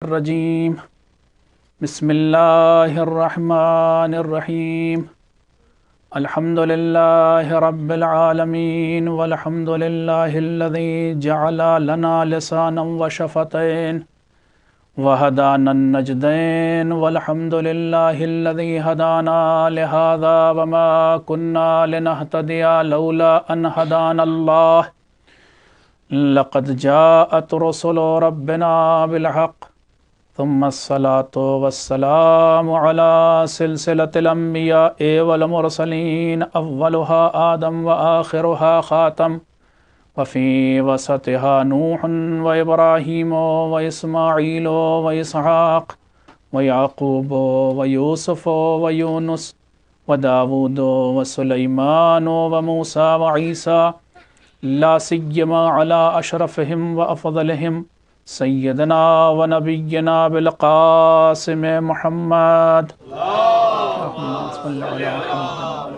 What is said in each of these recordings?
الرجیم بسم اللہ الرحمن الرحیم الحمد للہ رب العالمین والحمد للہ الذی جعل لنا لسانا وشفتین وہدانا النجدین والحمد للہ الذی ہدانا لہذا وما كنا لنہتدی لولا ان ہدانا اللہ لقد جاءت رسل ربنا بالحق ثم الصلاة والسلام على سلسلة الأنبياء والمرسلين أولها آدم وآخرها خاتم وفي وسطها نوح وإبراهيم وإسماعيل وإسحاق ويعقوب ويوسف ويونس وداود وسليمان وموسى وعيسى لا سيما على أشرفهم وأفضلهم سيدنا ونبينا بالقاسم محمد اللهم صل على محمد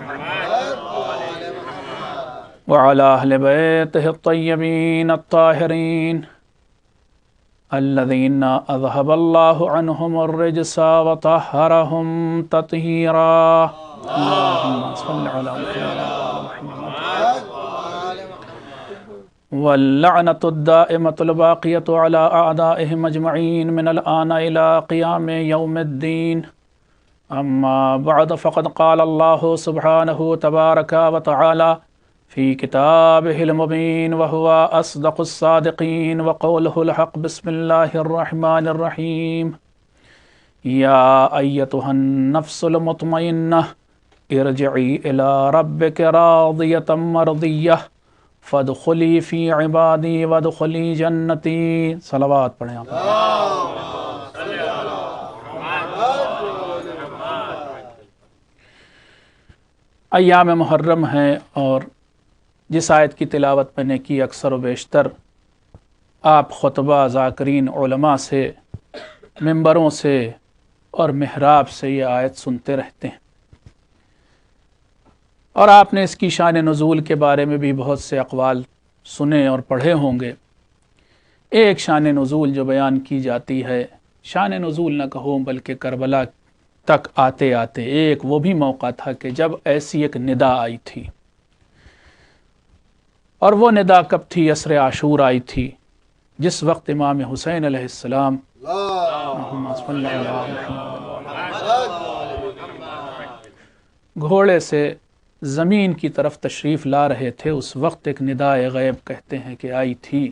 وعلى أهل بيته الطيبين الطاهرين الذين أذهب الله عنهم الرجس وطهرهم تطهيرا اللهم صل على محمد واللعنة الدائمة الباقية على أعدائهم أجمعين من الآن إلى قيام يوم الدين أما بعد فقد قال الله سبحانه تبارك وتعالى في كتابه المبين وهو أصدق الصادقين وقوله الحق بسم الله الرحمن الرحيم يا أيتها النفس المطمئنة ارجعي إلى ربك راضية مرضية فادخلی فی عبادی وادخلی جنتی. صلوات پڑھیں آپ. ایام محرم ہیں اور جس آیت کی تلاوت میں نے کی اکثر و بیشتر آپ خطبہ ذاکرین علماء سے ممبروں سے اور محراب سے یہ آیت سنتے رہتے ہیں، اور آپ نے اس کی شان نزول کے بارے میں بھی بہت سے اقوال سنے اور پڑھے ہوں گے. ایک شان نزول جو بیان کی جاتی ہے، شان نزول نہ کہوں بلکہ کربلا تک آتے آتے ایک وہ بھی موقع تھا کہ جب ایسی ایک ندا آئی تھی، اور وہ ندا کب تھی؟ عصر عاشور آئی تھی، جس وقت امام حسین علیہ السلام گھوڑے سے زمین کی طرف تشریف لا رہے تھے. اس وقت ایک ندائے غیب کہتے ہیں کہ آئی تھی،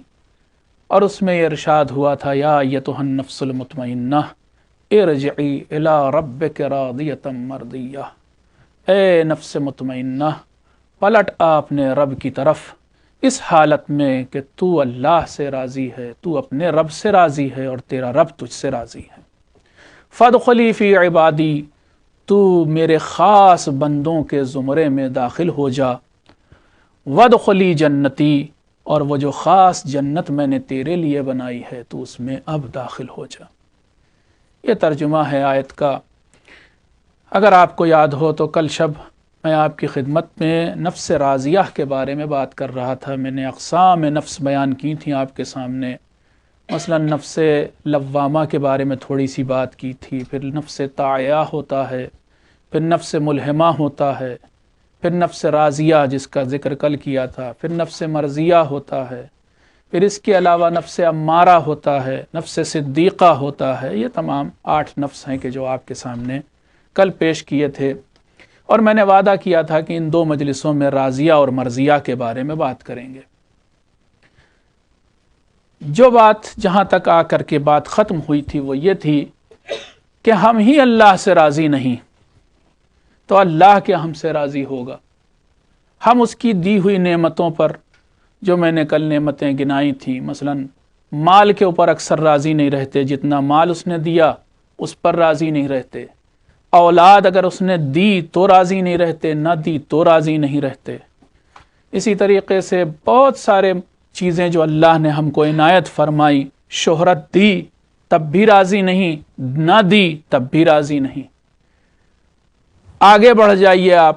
اور اس میں یہ ارشاد ہوا تھا یا ایتھا النفس المطمئنہ ارجعی الی ربک راضیۃ مرضیہ. اے نفس مطمئنہ، پلٹ آ اپنے رب کی طرف اس حالت میں کہ تو اللہ سے راضی ہے، تو اپنے رب سے راضی ہے اور تیرا رب تجھ سے راضی ہے. فادخلی فی عبادی، تو میرے خاص بندوں کے زمرے میں داخل ہو جا. وادخلی جنتی، اور وہ جو خاص جنت میں نے تیرے لیے بنائی ہے تو اس میں اب داخل ہو جا. یہ ترجمہ ہے آیت کا. اگر آپ کو یاد ہو تو کل شب میں آپ کی خدمت میں نفس راضیہ کے بارے میں بات کر رہا تھا. میں نے اقسام نفس بیان کی تھیں آپ کے سامنے. مثلا نفس لوامہ کے بارے میں تھوڑی سی بات کی تھی، پھر نفس طائعہ ہوتا ہے، پھر نفس ملہمہ ہوتا ہے، پھر نفس راضیہ جس کا ذکر کل کیا تھا، پھر نفس مرضیہ ہوتا ہے، پھر اس کے علاوہ نفس امارہ ہوتا ہے، نفس صدیقہ ہوتا ہے. یہ تمام 8 نفس ہیں کہ جو آپ کے سامنے کل پیش کیے تھے، اور میں نے وعدہ کیا تھا کہ ان 2 مجلسوں میں راضیہ اور مرضیہ کے بارے میں بات کریں گے. جو بات جہاں تک آ کر کے بات ختم ہوئی تھی وہ یہ تھی کہ ہم ہی اللہ سے راضی نہیں تو اللہ کیا ہم سے راضی ہوگا؟ ہم اس کی دی ہوئی نعمتوں پر، جو میں نے کل نعمتیں گنائی تھیں، مثلا مال کے اوپر اکثر راضی نہیں رہتے، جتنا مال اس نے دیا اس پر راضی نہیں رہتے. اولاد اگر اس نے دی تو راضی نہیں رہتے، نہ دی تو راضی نہیں رہتے. اسی طریقے سے بہت سارے چیزیں جو اللہ نے ہم کو عنایت فرمائی، شہرت دی تب بھی راضی نہیں، نہ دی تب بھی راضی نہیں. آگے بڑھ جائیے آپ،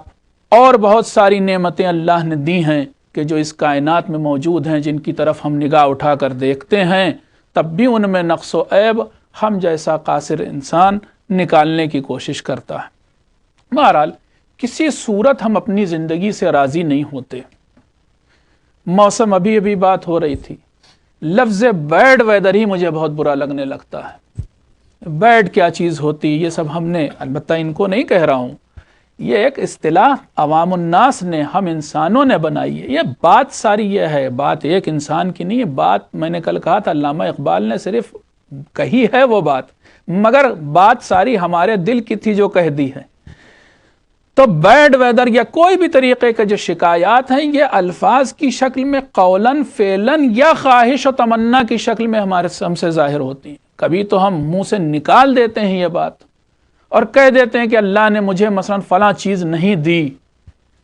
اور بہت ساری نعمتیں اللہ نے دی ہیں کہ جو اس کائنات میں موجود ہیں، جن کی طرف ہم نگاہ اٹھا کر دیکھتے ہیں تب بھی ان میں نقص و عیب ہم جیسا قاصر انسان نکالنے کی کوشش کرتا ہے۔ بہرحال کسی صورت ہم اپنی زندگی سے راضی نہیں ہوتے۔ موسم ابھی بات ہو رہی تھی، لفظ بیڈ ویدر ہی مجھے بہت برا لگنے لگتا ہے۔ بیڈ کیا چیز ہوتی، یہ سب ہم نے، البتہ ان کو نہیں کہہ رہا ہوں، یہ ایک اصطلاح عوام الناس نے، ہم انسانوں نے بنائی ہے۔ یہ بات ساری یہ ہے، بات ایک انسان کی نہیں ہے، بات میں نے کل کہا تھا علامہ اقبال نے صرف کہی ہے وہ بات، مگر بات ساری ہمارے دل کی تھی جو کہہ دی ہے۔ تو بیڈ ویدر یا کوئی بھی طریقے کے جو شکایات ہیں، یہ الفاظ کی شکل میں قولاً فعلاً یا خواہش و تمنا کی شکل میں ہم سے ظاہر ہوتی ہیں۔ کبھی تو ہم منہ سے نکال دیتے ہیں یہ بات اور کہہ دیتے ہیں کہ اللہ نے مجھے مثلا فلاں چیز نہیں دی،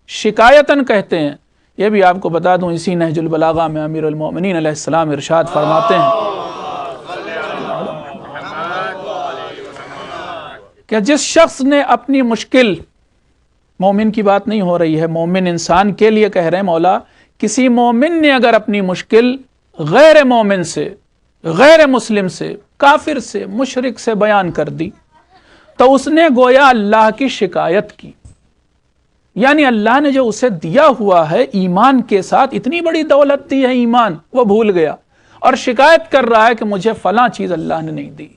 شکایتاً کہتے ہیں۔ یہ بھی آپ کو بتا دوں، اسی نہج البلاغہ میں امیر المومنین علیہ السلام ارشاد فرماتے ہیں کہ جس شخص نے اپنی مشکل، مومن کی بات نہیں ہو رہی ہے، مومن انسان کے لیے کہہ رہے ہیں مولا، کسی مومن نے اگر اپنی مشکل غیر مومن سے، غیر مسلم سے، کافر سے، مشرک سے بیان کر دی تو اس نے گویا اللہ کی شکایت کی، یعنی اللہ نے جو اسے دیا ہوا ہے ایمان کے ساتھ، اتنی بڑی دولت دی ہے ایمان، وہ بھول گیا اور شکایت کر رہا ہے کہ مجھے فلاں چیز اللہ نے نہیں دی۔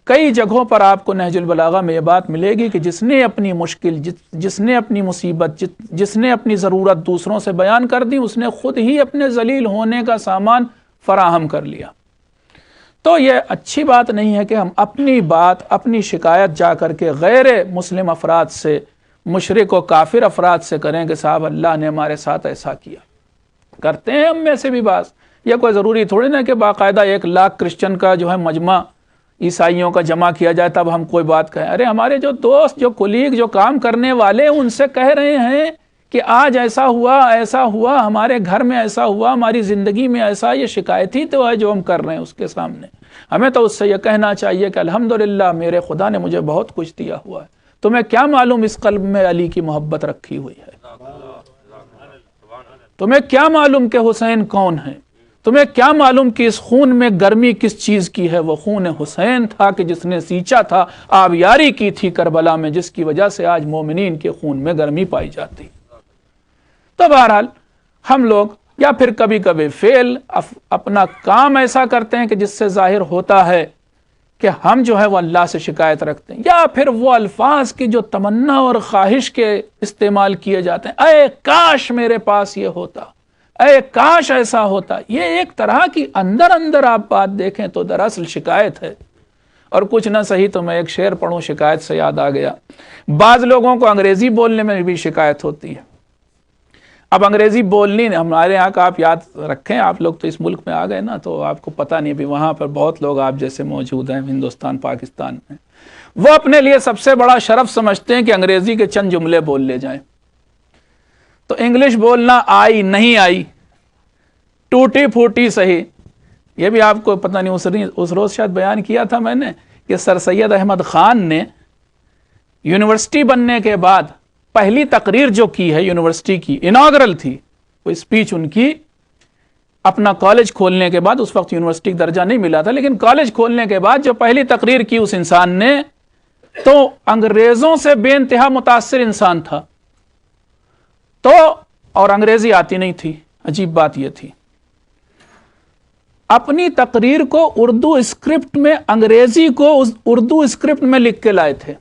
کئی جگہوں پر آپ کو نہج البلاغہ میں یہ بات ملے گی کہ جس نے اپنی مشکل، جس نے اپنی مصیبت، جس نے اپنی ضرورت دوسروں سے بیان کر دی، اس نے خود ہی اپنے ذلیل ہونے کا سامان فراہم کر لیا۔ تو یہ اچھی بات نہیں ہے کہ ہم اپنی بات، اپنی شکایت جا کر کے غیر مسلم افراد سے، مشرک و کافر افراد سے کریں کہ صاحب اللہ نے ہمارے ساتھ ایسا کیا۔ کرتے ہیں ہم میں سے بھی بعض، یہ کوئی ضروری تھوڑی نا کہ باقاعدہ 1,00,000 کرسچن کا جو ہے مجمع عیسائیوں کا جمع کیا جائے تب ہم کوئی بات کہیں۔ ارے ہمارے جو دوست، جو کولیگ، جو کام کرنے والے، ان سے کہہ رہے ہیں کہ آج ایسا ہوا، ہمارے گھر میں ایسا ہوا، ہماری زندگی میں ایسا، یہ شکایت ہی تو ہے جو ہم کر رہے ہیں اس کے سامنے۔ ہمیں تو اس سے یہ کہنا چاہیے کہ الحمدللہ میرے خدا نے مجھے بہت کچھ دیا ہوا ہے، تمہیں کیا معلوم اس قلب میں علی کی محبت رکھی ہوئی ہے، تمہیں کیا معلوم کہ حسین کون ہے، تمہیں کیا معلوم کہ اس خون میں گرمی کس چیز کی ہے، وہ خون حسین تھا کہ جس نے سینچا تھا، آبیاری کی تھی کربلا میں، جس کی وجہ سے آج مومنین کے خون میں گرمی پائی جاتی۔ تو بہرحال ہم لوگ یا پھر کبھی کبھی فعل اپنا کام ایسا کرتے ہیں کہ جس سے ظاہر ہوتا ہے کہ ہم جو ہے وہ اللہ سے شکایت رکھتے ہیں، یا پھر وہ الفاظ کی جو تمنا اور خواہش کے استعمال کیے جاتے ہیں، اے کاش میرے پاس یہ ہوتا، اے کاش ایسا ہوتا۔ یہ ایک طرح کی اندر آپ بات دیکھیں تو دراصل شکایت ہے۔ اور کچھ نہ صحیح تو میں ایک شعر پڑھوں، شکایت سے یاد آ گیا، بعض لوگوں کو انگریزی بولنے میں بھی شکایت ہوتی ہے۔ اب انگریزی بولنی ہمارے یہاں کا آپ یاد رکھیں، آپ لوگ تو اس ملک میں آ گئے نا، تو آپ کو پتہ نہیں، بھی وہاں پر بہت لوگ آپ جیسے موجود ہیں ہندوستان، پاکستان میں، وہ اپنے لیے سب سے بڑا شرف سمجھتے ہیں کہ انگریزی کے چند جملے بول لے جائیں۔ تو انگلش بولنا آئی نہیں آئی، ٹوٹی پھوٹی صحیح۔ یہ بھی آپ کو پتہ نہیں، اس روز شاید بیان کیا تھا میں نے کہ سر سید احمد خان نے یونیورسٹی بننے کے بعد پہلی تقریر جو کی ہے یونیورسٹی کی، اناگرل تھی وہ اسپیچ ان کی، اپنا کالج کھولنے کے بعد، اس وقت یونیورسٹی درجہ نہیں ملا تھا، لیکن کالج کھولنے کے بعد جو پہلی تقریر کی اس انسان نے، تو انگریزوں سے بے انتہا متاثر انسان تھا، تو اور انگریزی آتی نہیں تھی۔ عجیب بات یہ تھی، اپنی تقریر کو اردو اسکرپٹ میں، انگریزی کو اردو اسکرپٹ میں لکھ کے لائے تھے،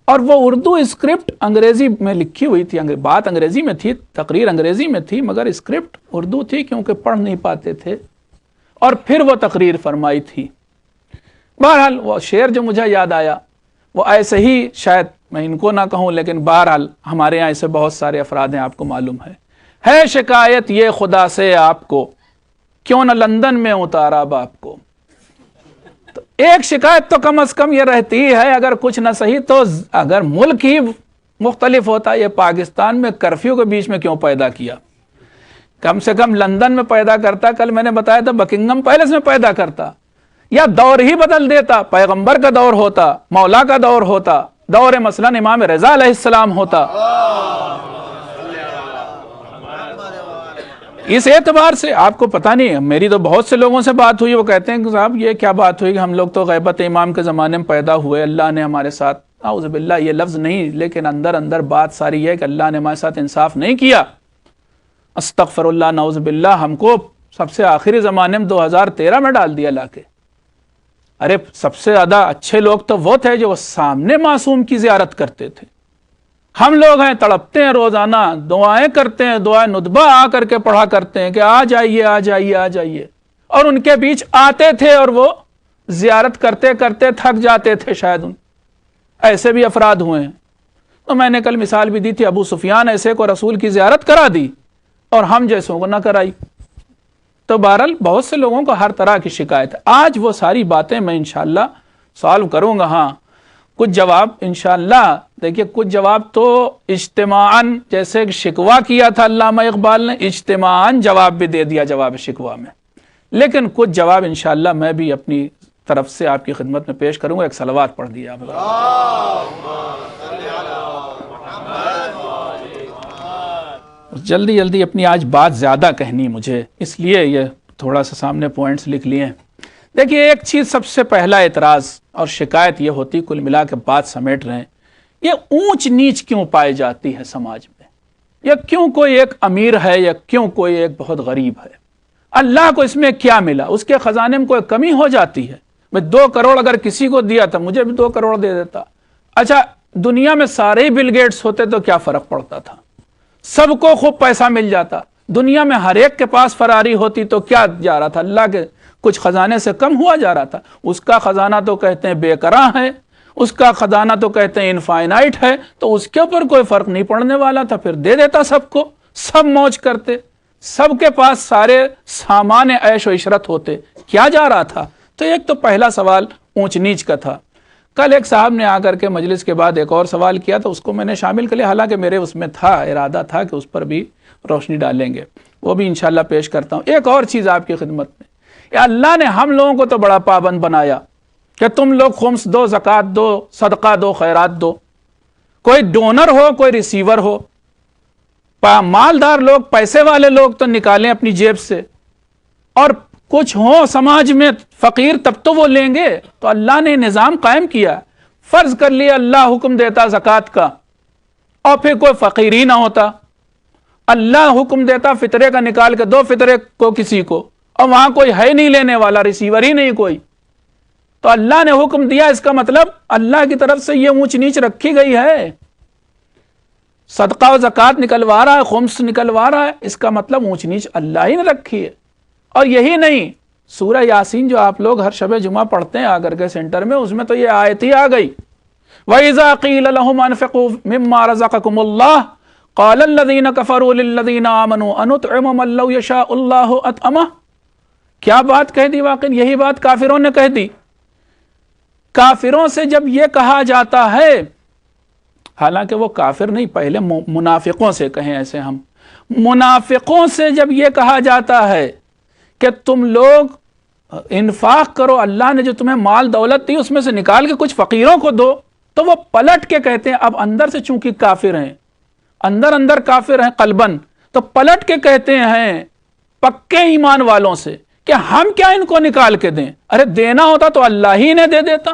اور وہ اردو اسکرپٹ انگریزی میں لکھی ہوئی تھی، بات انگریزی میں تھی، تقریر انگریزی میں تھی، مگر اسکرپٹ اردو تھی کیونکہ پڑھ نہیں پاتے تھے، اور پھر وہ تقریر فرمائی تھی۔ بہرحال وہ شعر جو مجھے یاد آیا وہ ایسے ہی، شاید میں ان کو نہ کہوں، لیکن بہرحال ہمارے یہاں ایسے بہت سارے افراد ہیں، آپ کو معلوم ہے شکایت یہ خدا سے آپ کو، کیوں نہ لندن میں اتارا باپ کو۔ تو ایک شکایت تو کم از کم یہ رہتی ہے، اگر کچھ نہ صحیح تو اگر ملک ہی مختلف ہوتا، یہ پاکستان میں کرفیو کے بیچ میں کیوں پیدا کیا، کم سے کم لندن میں پیدا کرتا، کل میں نے بتایا تھا بکنگم پیلس میں پیدا کرتا، یا دور ہی بدل دیتا، پیغمبر کا دور ہوتا، مولا کا دور ہوتا، دور مثلاً امام رضا علیہ السلام ہوتا، اس اعتبار سے آپ کو پتہ نہیں، میری تو بہت سے لوگوں سے بات ہوئی، وہ کہتے ہیں کہ صاحب یہ کیا بات ہوئی کہ ہم لوگ تو غیبت امام کے زمانے میں پیدا ہوئے، اللہ نے ہمارے ساتھ، اعوذ باللہ یہ لفظ نہیں، لیکن اندر اندر بات ساری یہ ہے کہ اللہ نے ہمارے ساتھ انصاف نہیں کیا، استغفر اللہ، نعوذ باللہ، ہم کو سب سے آخری زمانے میں 2013 میں ڈال دیا لا کے۔ ارے سب سے زیادہ اچھے لوگ تو وہ تھے جو سامنے معصوم کی زیارت کرتے تھے، ہم لوگ ہیں تڑپتے ہیں روزانہ، دعائیں کرتے ہیں، دعائیں ندبہ آ کر کے پڑھا کرتے ہیں کہ آ جائیے آ جائیے آ جائیے، اور ان کے بیچ آتے تھے اور وہ زیارت کرتے کرتے تھک جاتے تھے، شاید ایسے بھی افراد ہوئے ہیں۔ تو میں نے کل مثال بھی دی تھی، ابو سفیان ایسے کو رسول کی زیارت کرا دی اور ہم جیسوں کو نہ کرائی۔ تو بہرحال بہت سے لوگوں کو ہر طرح کی شکایت ہے، آج وہ ساری باتیں میں انشاءاللہ سالو کروں گا۔ ہاں کچھ جواب انشاءاللہ، دیکھیے کچھ جواب تو اجتماعاً، جیسے شکوہ کیا تھا علامہ اقبال نے، اجتماعاً جواب بھی دے دیا جواب شکوہ میں، لیکن کچھ جواب انشاءاللہ میں بھی اپنی طرف سے آپ کی خدمت میں پیش کروں گا۔ ایک صلوات پڑھ دیا آپ۔ جلدی جلدی اپنی آج بات زیادہ کہنی مجھے، اس لیے یہ تھوڑا سا سامنے پوائنٹس لکھ لیے۔ دیکھیے ایک چیز سب سے پہلا اعتراض اور شکایت یہ ہوتی، کل ملا کے بات سمیٹ رہے ہیں، یہ اونچ نیچ کیوں پائی جاتی ہے سماج میں؟ یا کیوں کوئی ایک امیر ہے یا کیوں کوئی ایک بہت غریب ہے؟ اللہ کو اس میں کیا ملا؟ اس کے خزانے میں کوئی کمی ہو جاتی ہے؟ میں 2 کروڑ اگر کسی کو دیا تھا، مجھے بھی 2 کروڑ دے دیتا۔ اچھا دنیا میں سارے ہی بل گیٹس ہوتے تو کیا فرق پڑتا تھا؟ سب کو خوب پیسہ مل جاتا، دنیا میں ہر ایک کے پاس فراری ہوتی تو کیا جا رہا تھا؟ اللہ کے کچھ خزانے سے کم ہوا جا رہا تھا؟ اس کا خزانہ تو کہتے ہیں بے کراں ہے، اس کا خزانہ تو کہتے ہیں انفائنائٹ ہے، تو اس کے اوپر کوئی فرق نہیں پڑنے والا تھا، پھر دے دیتا سب کو، سب موج کرتے، سب کے پاس سارے سامان عیش و عشرت ہوتے، کیا جا رہا تھا؟ تو ایک تو پہلا سوال اونچ نیچ کا تھا۔ کل ایک صاحب نے آ کر کے مجلس کے بعد ایک اور سوال کیا تو اس کو میں نے شامل کر لیا، حالانکہ میرے اس میں تھا، ارادہ تھا کہ اس پر بھی روشنی ڈالیں گے، وہ بھی انشاءاللہ پیش کرتا ہوں۔ ایک اور چیز آپ کی خدمت میں، یا اللہ نے ہم لوگوں کو تو بڑا پابند بنایا کہ تم لوگ خمس دو، زکوٰۃ دو، صدقہ دو، خیرات دو، کوئی ڈونر ہو کوئی ریسیور ہو، مالدار لوگ، پیسے والے لوگ تو نکالیں اپنی جیب سے، اور کچھ ہوں سماج میں فقیر تب تو وہ لیں گے۔ تو اللہ نے نظام قائم کیا، فرض کر لیا اللہ حکم دیتا زکوٰۃ کا اور پھر کوئی فقیر ہی نہ ہوتا، اللہ حکم دیتا فطرے کا نکال کے دو فطرے کو کسی کو، اور وہاں کوئی ہے نہیں لینے والا، ریسیور ہی نہیں کوئی، تو اللہ نے حکم دیا، اس کا مطلب اللہ کی طرف سے یہ اونچ نیچ رکھی گئی ہے۔ صدقہ و زکوٰۃ نکلوا رہا ہے، خمس نکلوا رہا ہے، اس کا مطلب اونچ نیچ اللہ ہی نے رکھی ہے۔ اور یہی نہیں، سورہ یاسین جو آپ لوگ ہر شب جمعہ پڑھتے ہیں آ کر کے سینٹر میں، اس میں تو یہ آیت ہی آ گئی، وَإِذَا قِيلَ لَهُمْ أَنفِقُوا مِمَّا رَزَقَكُمُ اللَّهُ قَالَ الَّذِينَ كَفَرُوا لِلَّذِينَ آمَنُوا أَنُطْعِمُ مَن لَّوْ يَشَاءُ اللَّهُ أَطْعَمَهُ۔ کیا بات کہہ دی، واقعی یہی بات کافروں نے کہہ دی۔ کافروں سے جب یہ کہا جاتا ہے، حالانکہ وہ کافر نہیں، پہلے منافقوں سے کہیں، ایسے ہم منافقوں سے جب یہ کہا جاتا ہے کہ تم لوگ انفاق کرو، اللہ نے جو تمہیں مال دولت دی اس میں سے نکال کے کچھ فقیروں کو دو، تو وہ پلٹ کے کہتے ہیں، اب اندر سے چونکہ کافر ہیں، اندر کافر ہیں قلباً، تو پلٹ کے کہتے ہیں پکے ایمان والوں سے کہ ہم کیا ان کو نکال کے دیں؟ ارے دینا ہوتا تو اللہ ہی نے دے دیتا،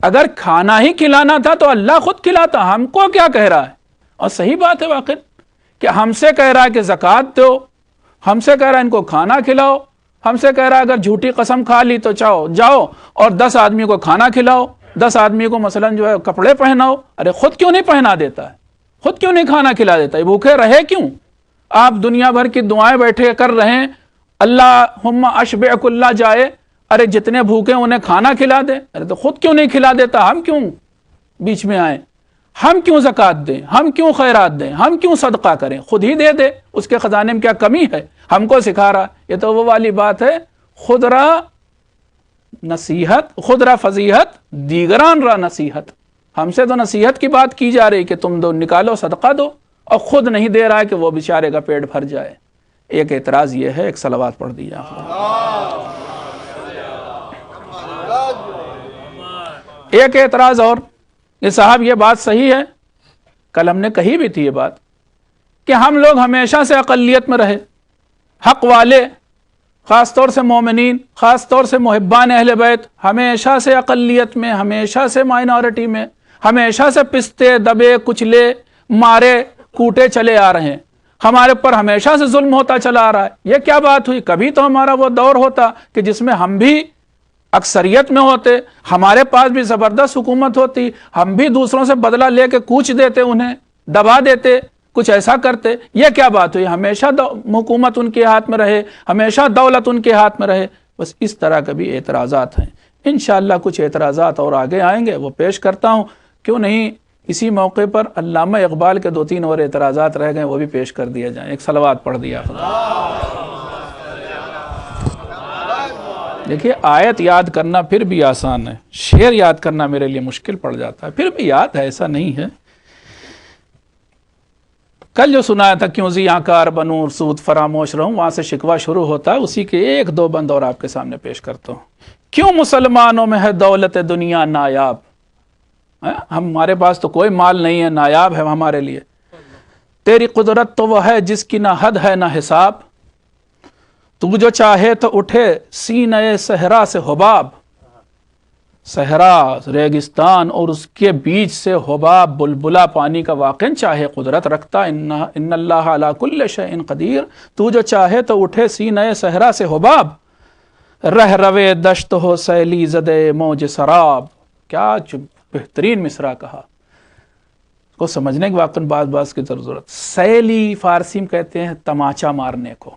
اگر کھانا ہی کھلانا تھا تو اللہ خود کھلاتا، ہم کو کیا کہہ رہا ہے؟ اور صحیح بات ہے واقعی کہ ہم سے کہہ رہا ہے کہ زکوٰۃ دو، ہم سے کہہ رہا ہے ان کو کھانا کھلاؤ، ہم سے کہہ رہا ہے اگر جھوٹی قسم کھا لی تو جاؤ اور 10 آدمی کو کھانا کھلاؤ، 10 آدمی کو مثلا جو ہے کپڑے پہناؤ۔ ارے خود کیوں نہیں پہنا دیتا ہے؟ خود کیوں نہیں کھانا کھلا دیتا ہے؟ بھوکے رہے کیوں؟ آپ دنیا بھر کی دعائیں بیٹھے کر رہے ہیں، اللہم اشبع کل جائے، ارے جتنے بھوکے انہیں کھانا کھلا دے، ارے تو خود کیوں نہیں کھلا دیتا؟ ہم کیوں بیچ میں آئیں؟ ہم کیوں زکوٰۃ دیں؟ ہم کیوں خیرات دیں؟ ہم کیوں صدقہ کریں؟ خود ہی دے دے، اس کے خزانے میں کیا کمی ہے؟ ہم کو سکھا رہا۔ یہ تو وہ والی بات ہے، خود را نصیحت، خود را فضیحت، دیگران را نصیحت۔ ہم سے تو نصیحت کی بات کی جا رہی کہ تم دو نکالو صدقہ دو، اور خود نہیں دے رہا ہے کہ وہ بیچارے کا پیٹ بھر جائے۔ ایک اعتراض یہ ہے، ایک صلوات پڑھ دیا۔ ایک اعتراض اور، یہ صاحب یہ بات صحیح ہے، کل ہم نے کہی بھی تھی یہ بات، کہ ہم لوگ ہمیشہ سے اقلیت میں رہے، حق والے خاص طور سے مومنین، خاص طور سے محبان اہل بیت ہمیشہ سے اقلیت میں، ہمیشہ سے مائنورٹی میں، ہمیشہ سے پستے دبے کچلے مارے کوٹے چلے آ رہے ہیں، ہمارے اوپر ہمیشہ سے ظلم ہوتا چلا آ رہا ہے۔ یہ کیا بات ہوئی؟ کبھی تو ہمارا وہ دور ہوتا کہ جس میں ہم بھی اکثریت میں ہوتے، ہمارے پاس بھی زبردست حکومت ہوتی، ہم بھی دوسروں سے بدلہ لے کے کوچ دیتے، انہیں دبا دیتے، کچھ ایسا کرتے۔ یہ کیا بات ہوئی؟ ہمیشہ حکومت ان کے ہاتھ میں رہے، ہمیشہ دولت ان کے ہاتھ میں رہے۔ بس اس طرح کے بھی اعتراضات ہیں۔ انشاءاللہ کچھ اعتراضات اور آگے آئیں گے، وہ پیش کرتا ہوں، کیوں نہیں اسی موقع پر علامہ اقبال کے 2-3 اور اعتراضات رہ گئے، وہ بھی پیش کر دیا جائیں۔ ایک صلوات پڑھ دیا۔ دیکھیے آیت یاد کرنا پھر بھی آسان ہے، شعر یاد کرنا میرے لیے مشکل پڑ جاتا ہے، پھر بھی یاد ہے، ایسا نہیں ہے۔ کل جو سنایا تھا کیوں زیاں کار بنوں سود فراموش رہوں، وہاں سے شکوہ شروع ہوتا ہے، اسی کے 1-2 بند اور آپ کے سامنے پیش کرتا ہوں۔ کیوں مسلمانوں میں ہے دولت دنیا نایاب؟ ہمارے پاس تو کوئی مال نہیں ہے، نایاب ہے ہمارے لیے۔ تیری قدرت تو وہ ہے جس کی نہ حد ہے نہ حساب، تو جو چاہے تو اٹھے سینہ صحرا سے حباب، صحرا ریگستان اور اس کے بیچ سے حباب بلبلا پانی کا واقع چاہے قدرت رکھتا، ان اللہ علی کل شیء قدیر، تو جو چاہے تو اٹھے سینہ صحرا سے حباب، رہ روے دشت ہو سیلی زدے موج سراب۔ کیا بہترین مصرع کہا، کو سمجھنے کے واقع بعض کی ضرورت۔ سیلی فارسی میں کہتے ہیں تماچا مارنے کو،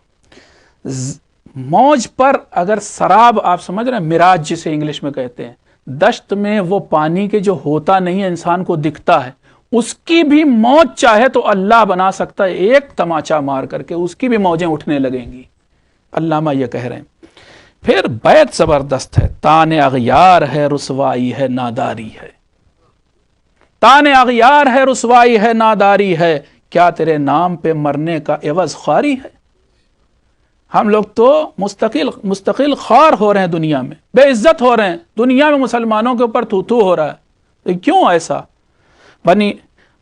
موج پر اگر سراب آپ سمجھ رہے ہیں، مراج جسے انگلش میں کہتے ہیں، دشت میں وہ پانی کے جو ہوتا نہیں ہے انسان کو دکھتا ہے، اس کی بھی موج چاہے تو اللہ بنا سکتا ہے، ایک تماچا مار کر کے اس کی بھی موجیں اٹھنے لگیں گی۔ علامہ یہ کہہ رہے ہیں۔ پھر بیت زبردست ہے، تان اغیار ہے رسوائی ہے ناداری ہے، تان اغیار ہے رسوائی ہے ناداری ہے، کیا تیرے نام پہ مرنے کا عوض خواری ہے؟ ہم لوگ تو مستقل خوار ہو رہے ہیں، دنیا میں بے عزت ہو رہے ہیں، دنیا میں مسلمانوں کے اوپر تھو ہو رہا ہے۔ کیوں ایسا؟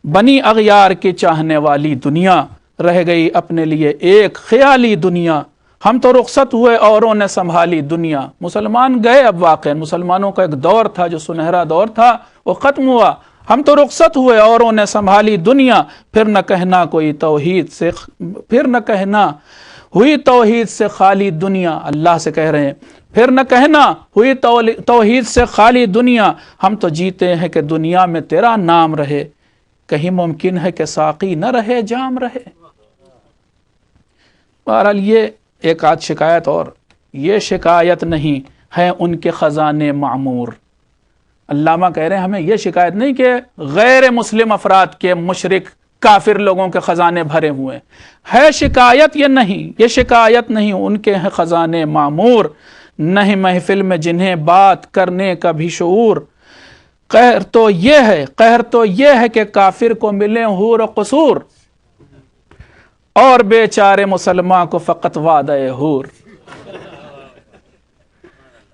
بنی اغیار کے چاہنے والی دنیا رہ گئی اپنے لیے ایک خیالی دنیا، ہم تو رخصت ہوئے اوروں نے سنبھالی دنیا۔ مسلمان گئے، اب واقع مسلمانوں کا ایک دور تھا جو سنہرا دور تھا، وہ ختم ہوا، ہم تو رخصت ہوئے اوروں نے سنبھالی دنیا، پھر نہ کہنا کوئی توحید سے، پھر نہ کہنا ہوئی توحید سے خالی دنیا۔ اللہ سے کہہ رہے ہیں پھر نہ کہنا ہوئی توحید سے خالی دنیا، ہم تو جیتے ہیں کہ دنیا میں تیرا نام رہے، کہیں ممکن ہے کہ ساقی نہ رہے جام رہے۔ بہرحال یہ ایک آدھ شکایت، اور یہ شکایت نہیں ہے ان کے خزانے معمور۔ علامہ کہہ رہے ہیں ہمیں یہ شکایت نہیں کہ غیر مسلم افراد کے مشرک کافر لوگوں کے خزانے بھرے ہوئے ہے، شکایت یہ نہیں، یہ شکایت نہیں، ان کے ہیں خزانے معمور، نہیں محفل میں جنہیں بات کرنے کا بھی شعور۔ قہر تو یہ ہے کہ کافر کو ملے حور و قصور، اور بیچارے مسلمان کو فقط وعدہ حور۔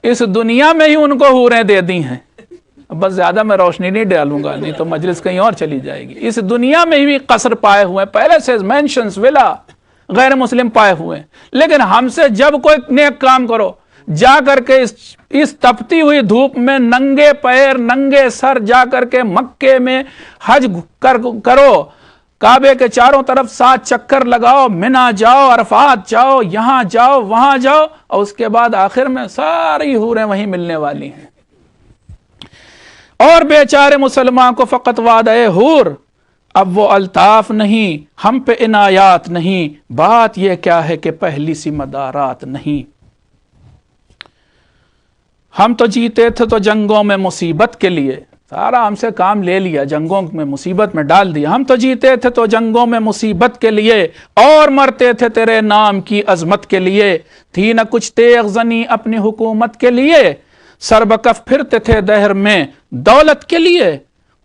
اس دنیا میں ہی ان کو حوریں دے دی ہیں، بس زیادہ میں روشنی نہیں ڈالوں گا، نہیں تو مجلس کہیں اور چلی جائے گی۔ اس دنیا میں ہی قصر پائے ہوئے ہیں، پہلے سے مینشنز ولا غیر مسلم پائے ہوئے ہیں، لیکن ہم سے جب کوئی نیک کام کرو، جا کر کے اس تپتی ہوئی دھوپ میں ننگے پیر ننگے سر جا کر کے مکے میں حج کرو، کعبے کے چاروں طرف 7 چکر لگاؤ، منا جاؤ، عرفات جاؤ، یہاں جاؤ وہاں جاؤ، اور اس کے بعد آخر میں ساری حوریں وہیں ملنے والی ہیں۔ اور بیچارے مسلمان کو فقط وعدہ حور، اب وہ الطاف نہیں، ہم پہ عنایات نہیں، بات یہ کیا ہے کہ پہلی سی مدارات نہیں۔ ہم تو جیتے تھے تو جنگوں میں مصیبت کے لیے، سارا ہم سے کام لے لیا، جنگوں میں مصیبت میں ڈال دیا۔ ہم تو جیتے تھے تو جنگوں میں مصیبت کے لیے، اور مرتے تھے تیرے نام کی عظمت کے لیے، تھی نہ کچھ تیغ زنی اپنی حکومت کے لیے، سربکف پھرتے تھے دہر میں دولت کے لیے،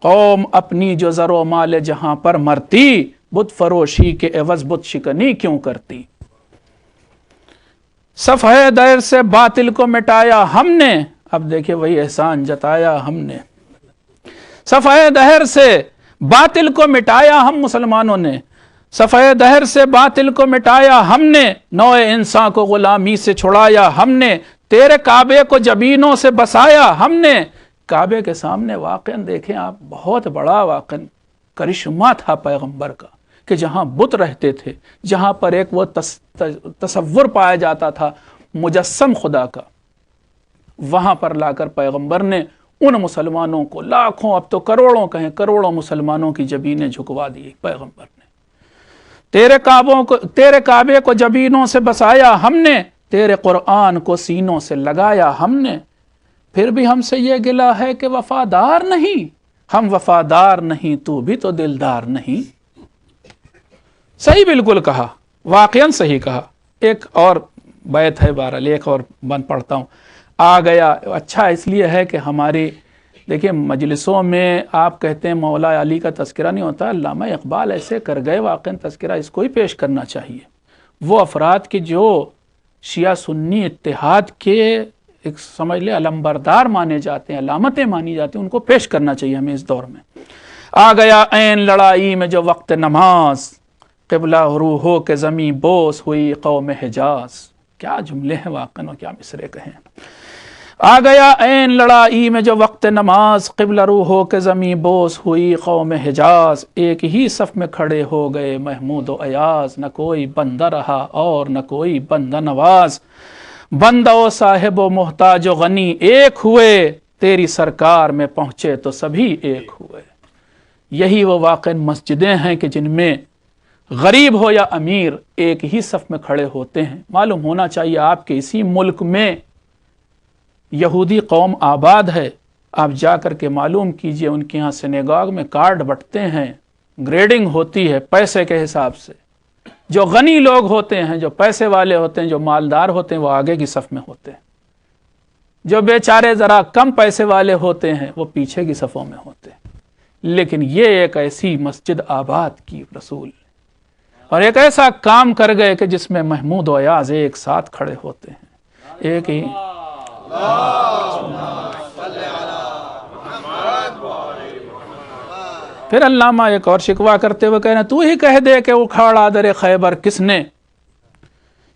قوم اپنی جو زر و مال جہاں پر مرتی، بت فروشی کے عوض بت شکنی کیوں کرتی۔ صفحہ دہر سے باطل کو مٹایا ہم نے، اب دیکھیں وہی احسان جتایا ہم نے، صفحہ دہر سے باطل کو مٹایا ہم مسلمانوں نے، صفحہ دہر سے باطل کو مٹایا ہم نے، نوع انسان کو غلامی سے چھڑایا ہم نے، تیرے کعبے کو جبینوں سے بسایا ہم نے۔ کعبے کے سامنے واقعاً دیکھیں آپ، بہت بڑا واقعاً کرشمہ تھا پیغمبر کا، کہ جہاں بت رہتے تھے، جہاں پر ایک وہ تصور پایا جاتا تھا مجسم خدا کا، وہاں پر لا کر پیغمبر نے ان مسلمانوں کو، لاکھوں اب تو کروڑوں کہیں، کروڑوں مسلمانوں کی جبینیں جھکوا دی پیغمبر نے۔ تیرے کعبے کو جبینوں سے بسایا ہم نے، تیرے قرآن کو سینوں سے لگایا ہم نے، پھر بھی ہم سے یہ گلہ ہے کہ وفادار نہیں، ہم وفادار نہیں تو بھی تو دلدار نہیں۔ صحیح بالکل کہا، واقعاً صحیح کہا۔ ایک اور بیت ہے، بہرحال ایک اور بند پڑھتا ہوں۔ آ گیا، اچھا اس لیے ہے کہ ہماری دیکھیں مجلسوں میں آپ کہتے ہیں مولا علی کا تذکرہ نہیں ہوتا، علامہ اقبال ایسے کر گئے واقعاً تذکرہ اس کو ہی پیش کرنا چاہیے۔ وہ افراد کے جو شیعہ سنی اتحاد کے ایک سمجھ لے علمبردار مانے جاتے ہیں، علامتیں مانی جاتی ہیں، ان کو پیش کرنا چاہیے ہمیں اس دور میں۔ آ گیا عین لڑائی میں جو وقت نماز، قبلہ روح ہو کہ زمیں بوس ہوئی قوم حجاز۔ کیا جملے ہیں واقعاً، کیا مصرے کہیں۔ آ گیا عین لڑائی میں جو وقت نماز، قبلہ رو ہو کہ زمیں بوس ہوئی قوم حجاز۔ ایک ہی صف میں کھڑے ہو گئے محمود و ایاز، نہ کوئی بندہ رہا اور نہ کوئی بندہ نواز۔ بندہ و صاحب و محتاج و غنی ایک ہوئے، تیری سرکار میں پہنچے تو سبھی ایک ہوئے۔ یہی وہ واقع مسجدیں ہیں کہ جن میں غریب ہو یا امیر ایک ہی صف میں کھڑے ہوتے ہیں۔ معلوم ہونا چاہیے آپ کے اسی ملک میں یہودی قوم آباد ہے، آپ جا کر کے معلوم کیجئے، ان کے ہاں سینیگاگ میں کارڈ بٹتے ہیں، گریڈنگ ہوتی ہے پیسے کے حساب سے۔ جو غنی لوگ ہوتے ہیں، جو پیسے والے ہوتے ہیں، جو مالدار ہوتے ہیں، وہ آگے کی صف میں ہوتے ہیں۔ جو بیچارے ذرا کم پیسے والے ہوتے ہیں وہ پیچھے کی صفوں میں ہوتے ہیں۔ لیکن یہ ایک ایسی مسجد آباد کی رسول اور ایک ایسا کام کر گئے کہ جس میں محمود و ایاز ایک ساتھ کھڑے ہوتے ہیں، ایک ہی۔ پھر علامہ ایک اور شکوہ کرتے ہوئے کہنا، تو ہی کہہ دے کہ اکھاڑا در خیبر کس نے،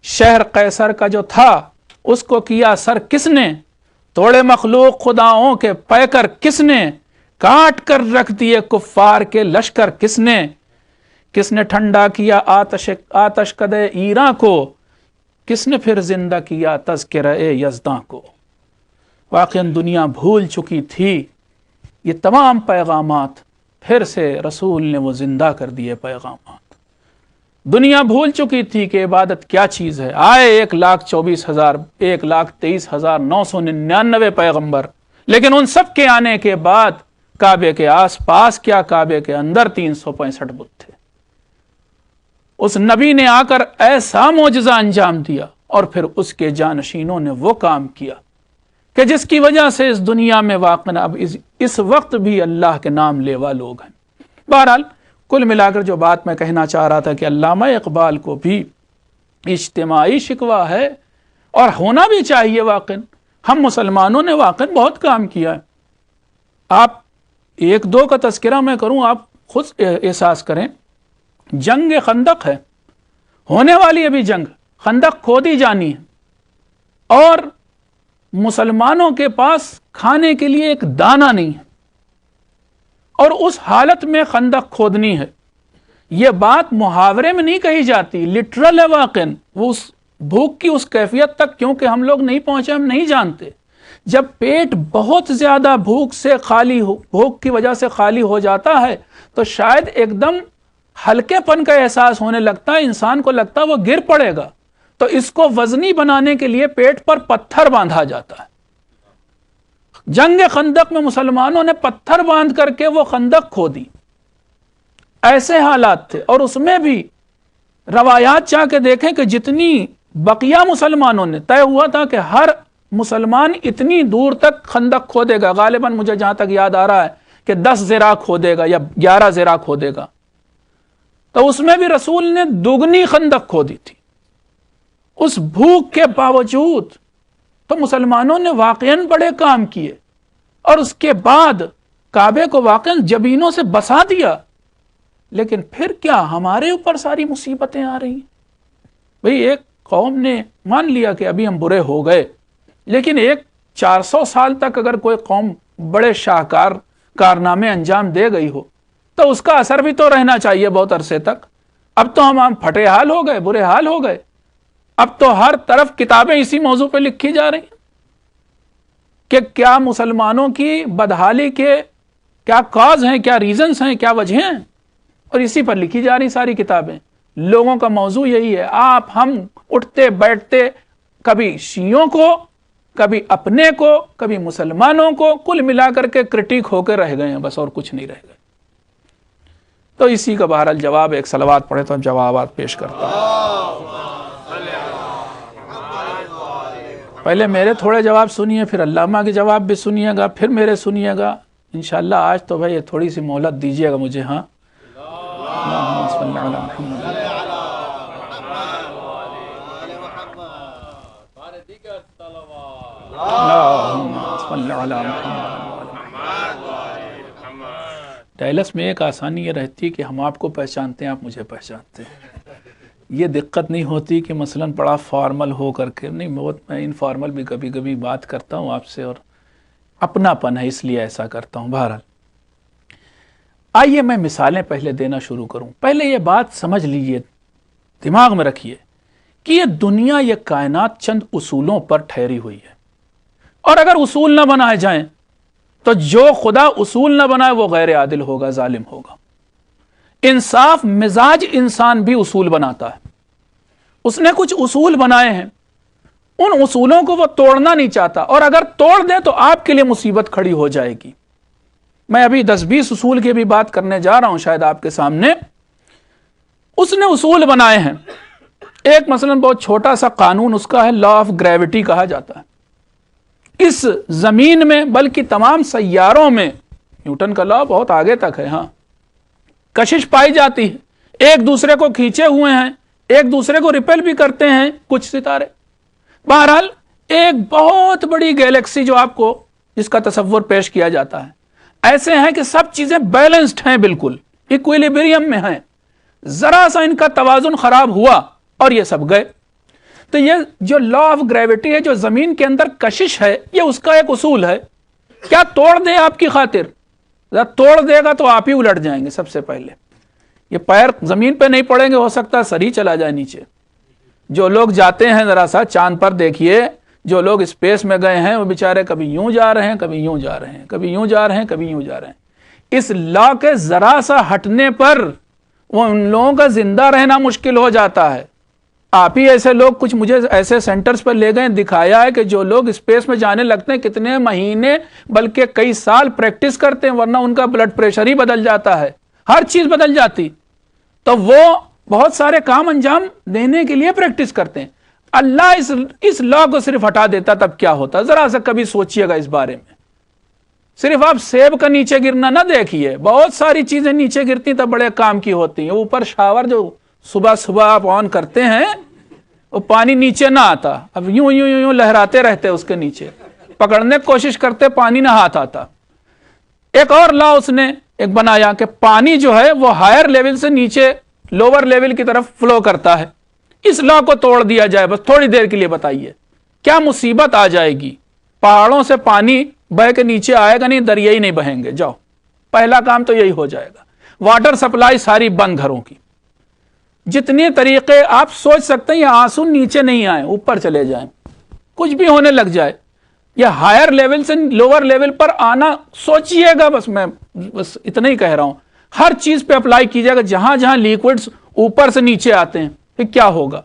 شہر قیصر کا جو تھا اس کو کیا سر کس نے، توڑے مخلوق خداؤں کے پیکر کس نے، کاٹ کر رکھ دیے کفار کے لشکر کس نے ٹھنڈا کیا آتش کدے ایراں کو، کس نے پھر زندہ کیا تذکرہ یزداں کو۔ واقعاً دنیا بھول چکی تھی یہ تمام پیغامات، پھر سے رسول نے وہ زندہ کر دیے پیغامات۔ دنیا بھول چکی تھی کہ عبادت کیا چیز ہے۔ آئے 1,24,000 1,23,999 پیغمبر، لیکن ان سب کے آنے کے بعد کعبے کے آس پاس کیا، کعبے کے اندر 365 بت تھے۔ اس نبی نے آ کر ایسا معجزہ انجام دیا، اور پھر اس کے جانشینوں نے وہ کام کیا کہ جس کی وجہ سے اس دنیا میں واقع اب اس وقت بھی اللہ کے نام لیوا لوگ ہیں۔ بہرحال کل ملا کر جو بات میں کہنا چاہ رہا تھا کہ علامہ اقبال کو بھی اجتماعی شکوہ ہے، اور ہونا بھی چاہیے۔ واقع ہم مسلمانوں نے واقع بہت کام کیا ہے۔ آپ ایک دو کا تذکرہ میں کروں، آپ خود احساس کریں۔ جنگ خندق ہے، ہونے والی ابھی جنگ، خندق کھودی جانی ہے، اور مسلمانوں کے پاس کھانے کے لیے ایک دانہ نہیں ہے، اور اس حالت میں خندق کھودنی ہے۔ یہ بات محاورے میں نہیں کہی جاتی، لٹرل ہے واقعا۔ وہ اس بھوک کی اس کیفیت تک کیونکہ ہم لوگ نہیں پہنچے، ہم نہیں جانتے۔ جب پیٹ بہت زیادہ بھوک کی وجہ سے خالی ہو جاتا ہے تو شاید ایک دم ہلکے پن کا احساس ہونے لگتا ہے، انسان کو لگتا ہے وہ گر پڑے گا، تو اس کو وزنی بنانے کے لیے پیٹ پر پتھر باندھا جاتا ہے۔ جنگ خندق میں مسلمانوں نے پتھر باندھ کر کے وہ خندق کھودی، ایسے حالات تھے۔ اور اس میں بھی روایات چاہ کے دیکھیں کہ جتنی بقیہ مسلمانوں نے طے ہوا تھا کہ ہر مسلمان اتنی دور تک خندق کھودے گا، غالباً مجھے جہاں تک یاد آ رہا ہے کہ 10 ذراع کھودے گا یا 11 ذراع کھودے گا، تو اس میں بھی رسول نے دگنی خندق کھودی تھی۔ اس بھوک کے باوجود تو مسلمانوں نے واقعاً بڑے کام کیے، اور اس کے بعد کعبے کو واقعاً جبینوں سے بسا دیا۔ لیکن پھر کیا ہمارے اوپر ساری مصیبتیں آ رہی ہیں؟ بھئی ایک قوم نے مان لیا کہ ابھی ہم برے ہو گئے، لیکن 400 سال تک اگر کوئی قوم بڑے شاہکار کارنامے انجام دے گئی ہو تو اس کا اثر بھی تو رہنا چاہیے بہت عرصے تک۔ اب تو ہم پھٹے حال ہو گئے، برے حال ہو گئے، اب تو ہر طرف کتابیں اسی موضوع پہ لکھی جا رہی ہیں کہ کیا مسلمانوں کی بدحالی کے کیا کاز ہیں، کیا ریزنز ہیں، کیا وجہیں ہیں، اور اسی پر لکھی جا رہی ساری کتابیں۔ لوگوں کا موضوع یہی ہے، ہم اٹھتے بیٹھتے کبھی شیعوں کو، کبھی اپنے کو، کبھی مسلمانوں کو، کل ملا کر کے کرٹیک ہو کے رہ گئے ہیں بس، اور کچھ نہیں رہ گئے۔ تو اسی کا بہرحال جواب ایک صلوات پڑھے تو جوابات پیش کرتا ہوں۔ پہلے میرے تھوڑے جواب سنیے، پھر علامہ کے جواب بھی سنیے گا، پھر میرے سنیے گا انشاءاللہ۔ آج تو بھائی تھوڑی سی مہلت دیجیے گا مجھے۔ ہاں اللہم صلی علی محمد۔ ڈائلس میں ایک آسانی یہ رہتی کہ ہم آپ کو پہچانتے ہیں، آپ مجھے پہچانتے ہیں۔ یہ دقت نہیں ہوتی کہ مثلا بڑا فارمل ہو کر کے، نہیں، بہت میں انفارمل بھی کبھی کبھی بات کرتا ہوں آپ سے، اور اپنا پن ہے اس لیے ایسا کرتا ہوں۔ بہرحال آئیے میں مثالیں پہلے دینا شروع کروں۔ پہلے یہ بات سمجھ لیجئے، دماغ میں رکھیے کہ یہ دنیا، یہ کائنات چند اصولوں پر ٹھہری ہوئی ہے، اور اگر اصول نہ بنائے جائیں تو جو خدا اصول نہ بنائے وہ غیر عادل ہوگا، ظالم ہوگا۔ انصاف مزاج انسان بھی اصول بناتا ہے، اس نے کچھ اصول بنائے ہیں، ان اصولوں کو وہ توڑنا نہیں چاہتا، اور اگر توڑ دے تو آپ کے لیے مصیبت کھڑی ہو جائے گی۔ میں ابھی 10-20 اصول کی بھی بات کرنے جا رہا ہوں شاید آپ کے سامنے۔ اس نے اصول بنائے ہیں۔ ایک مثلا بہت چھوٹا سا قانون اس کا ہے، لا آف گریوٹی کہا جاتا ہے۔ اس زمین میں بلکہ تمام سیاروں میں نیوٹن کا لا بہت آگے تک ہے، ہاں، کشش پائی جاتی ہے، ایک دوسرے کو کھینچے ہوئے ہیں، ایک دوسرے کو ریپیل بھی کرتے ہیں کچھ ستارے۔ بہرحال ایک بہت بڑی گیلیکسی جو آپ کو جس کا تصور پیش کیا جاتا ہے، ایسے ہیں کہ سب چیزیں بیلنسڈ ہیں، بالکل ایکویلیبریم میں ہیں، ذرا سا ان کا توازن خراب ہوا اور یہ سب گئے۔ تو یہ جو لا آف گریوٹی ہے، جو زمین کے اندر کشش ہے، یہ اس کا ایک اصول ہے۔ کیا توڑ دے آپ کی خاطر؟ توڑ دے گا تو آپ ہی الٹ جائیں گے سب سے پہلے، یہ پیر زمین پہ نہیں پڑیں گے، ہو سکتا ہے سر ہی چلا جائے نیچے۔ جو لوگ جاتے ہیں ذرا سا چاند پر دیکھیے، جو لوگ اسپیس میں گئے ہیں وہ بیچارے کبھی یوں جا رہے ہیں، کبھی یوں جا رہے ہیں، کبھی یوں جا رہے ہیں، کبھی یوں جا رہے ہیں۔ اس لا کے ذرا سا ہٹنے پر وہ ان لوگوں کا زندہ رہنا مشکل ہو جاتا ہے۔ آپ ہی ایسے لوگ کچھ مجھے ایسے سینٹرز پر لے گئے، دکھایا ہے کہ جو لوگ اسپیس میں جانے لگتے ہیں کتنے مہینے بلکہ کئی سال پریکٹس کرتے ہیں، ورنہ ان کا بلڈ پریشر ہی بدل جاتا ہے، ہر چیز بدل جاتی۔ تو وہ بہت سارے کام انجام دینے کے لیے پریکٹس کرتے ہیں۔ اللہ اس لا کو صرف ہٹا دیتا تب کیا ہوتا؟ ذرا سا کبھی سوچئے گا اس بارے میں۔ صرف آپ سیب کا نیچے گرنا نہ دیکھیے، بہت ساری چیزیں نیچے گرتی تب بڑے کام کی ہوتی ہیں۔ اوپر شاور جو صبح صبح آپ آن کرتے ہیں، وہ پانی نیچے نہ آتا، اب یوں یوں یوں لہراتے رہتے اس کے نیچے، پکڑنے کی کوشش کرتے، پانی نہ ہاتھ آتا۔ ایک اور لا اس نے ایک بنایا کہ پانی جو ہے وہ ہائر لیول سے نیچے لوور لیول کی طرف فلو کرتا ہے۔ اس لا کو توڑ دیا جائے بس تھوڑی دیر کے لیے، بتائیے کیا مصیبت آ جائے گی؟ پہاڑوں سے پانی بہ کے نیچے آئے گا نہیں، دریا ہی نہیں بہیں گے۔ جاؤ، پہلا کام تو یہی ہو جائے گا۔ واٹر سپلائی ساری بند گھروں کی، جتنے طریقے آپ سوچ سکتے ہیں، یہ آنسو نیچے نہیں آئے، اوپر چلے جائیں، کچھ بھی ہونے لگ جائے، یہ ہائر لیول سے لوور لیول پر آنا سوچئے گا۔ بس میں بس اتنا ہی کہہ رہا ہوں، ہر چیز پہ اپلائی کیجیے گا، جہاں جہاں لیکوڈز اوپر سے نیچے آتے ہیں پھر کیا ہوگا۔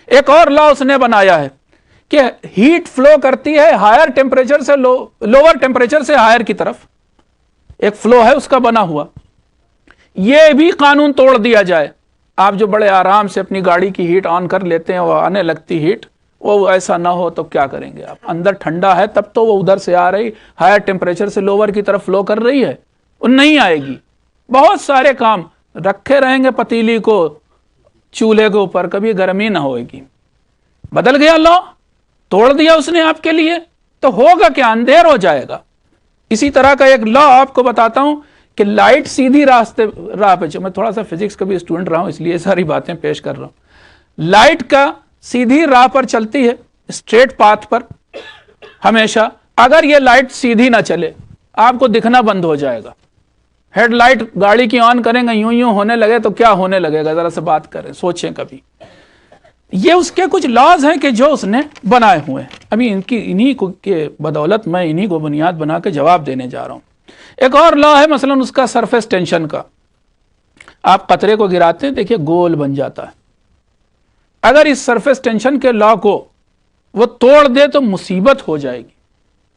ایک اور لا اس نے بنایا ہے کہ ہیٹ فلو کرتی ہے ہائر ٹیمپریچر سے لوور ٹیمپریچر سے ہائر کی طرف، ایک فلو ہے اس کا بنا ہوا۔ یہ بھی قانون توڑ دیا جائے۔ آپ جو بڑے آرام سے اپنی گاڑی کی ہیٹ آن کر لیتے ہیں، وہ آنے لگتی ہیٹ، وہ ایسا نہ ہو تو کیا کریں گے آپ؟ اندر ٹھنڈا ہے تب تو وہ ادھر سے آ رہی، ہائر ٹیمپریچر سے لوور کی طرف فلو کر رہی ہے، وہ نہیں آئے گی۔ بہت سارے کام رکھے رہیں گے پتیلی کو چولہے کے اوپر، کبھی گرمی نہ ہوئے گی۔ بدل گیا لا، توڑ دیا اس نے آپ کے لیے، تو ہوگا کیا؟ اندھیر ہو جائے گا۔ اسی طرح کا ایک لا آپ کو بتاتا ہوں کہ لائٹ سیدھی راہ پہ میں تھوڑا سا فزکس کا بھی اسٹوڈنٹ رہا ہوں اس لیے ساری باتیں پیش کر رہا ہوں. لائٹ کا سیدھی راہ پر چلتی ہے, اسٹریٹ پاتھ پر ہمیشہ. اگر یہ لائٹ سیدھی نہ چلے آپ کو دکھنا بند ہو جائے گا. ہیڈ لائٹ گاڑی کی آن کریں گے, یوں ہونے لگے تو کیا ہونے لگے گا, ذرا سے بات کریں, سوچیں کبھی. یہ اس کے کچھ لاز ہیں کہ جو اس نے بنائے ہوئے ہیں. ابھی انہی کے بدولت میں انہی کو بنیاد بنا کے جواب دینے جا رہا ہوں. ایک اور لا ہے مثلا اس کا سرفیس ٹینشن کا. آپ قطرے کو گراتے ہیں, دیکھیے گول بن جاتا ہے. اگر اس سرفیس ٹینشن کے لا کو وہ توڑ دے تو مصیبت ہو جائے گی.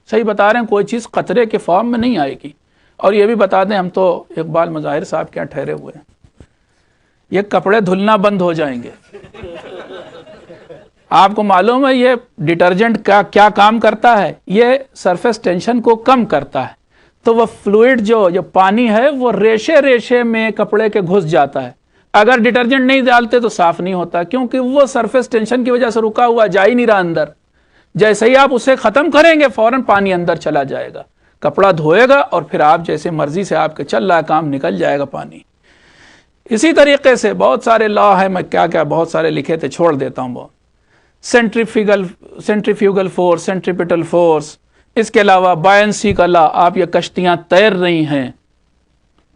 صحیح بتا رہے ہیں, کوئی چیز قطرے کے فارم میں نہیں آئے گی. اور یہ بھی بتا دیں, ہم تو اقبال مظاہر صاحب کیا ٹھہرے ہوئے ہیں, یہ کپڑے دھلنا بند ہو جائیں گے. آپ کو معلوم ہے یہ ڈٹرجنٹ کا کیا کام کرتا ہے, یہ سرفیس ٹینشن کو کم کرتا ہے. تو وہ فلوئڈ جو پانی ہے وہ ریشے ریشے میں کپڑے کے گھس جاتا ہے. اگر ڈٹرجنٹ نہیں ڈالتے تو صاف نہیں ہوتا, کیونکہ وہ سرفیس ٹینشن کی وجہ سے رکا ہوا, جا ہی نہیں رہا اندر. جیسے ہی آپ اسے ختم کریں گے فوراً پانی اندر چلا جائے گا, کپڑا دھوئے گا اور پھر آپ جیسے مرضی سے آپ کے چل رہا کام نکل جائے گا پانی. اسی طریقے سے بہت سارے لا ہیں, میں کیا بہت سارے لکھے تھے, چھوڑ دیتا ہوں. بہت سینٹریفیوگل فورس, سینٹریپیٹل فورس, اس کے علاوہ بائنسی کا لا. آپ یہ کشتیاں تیر رہی ہیں,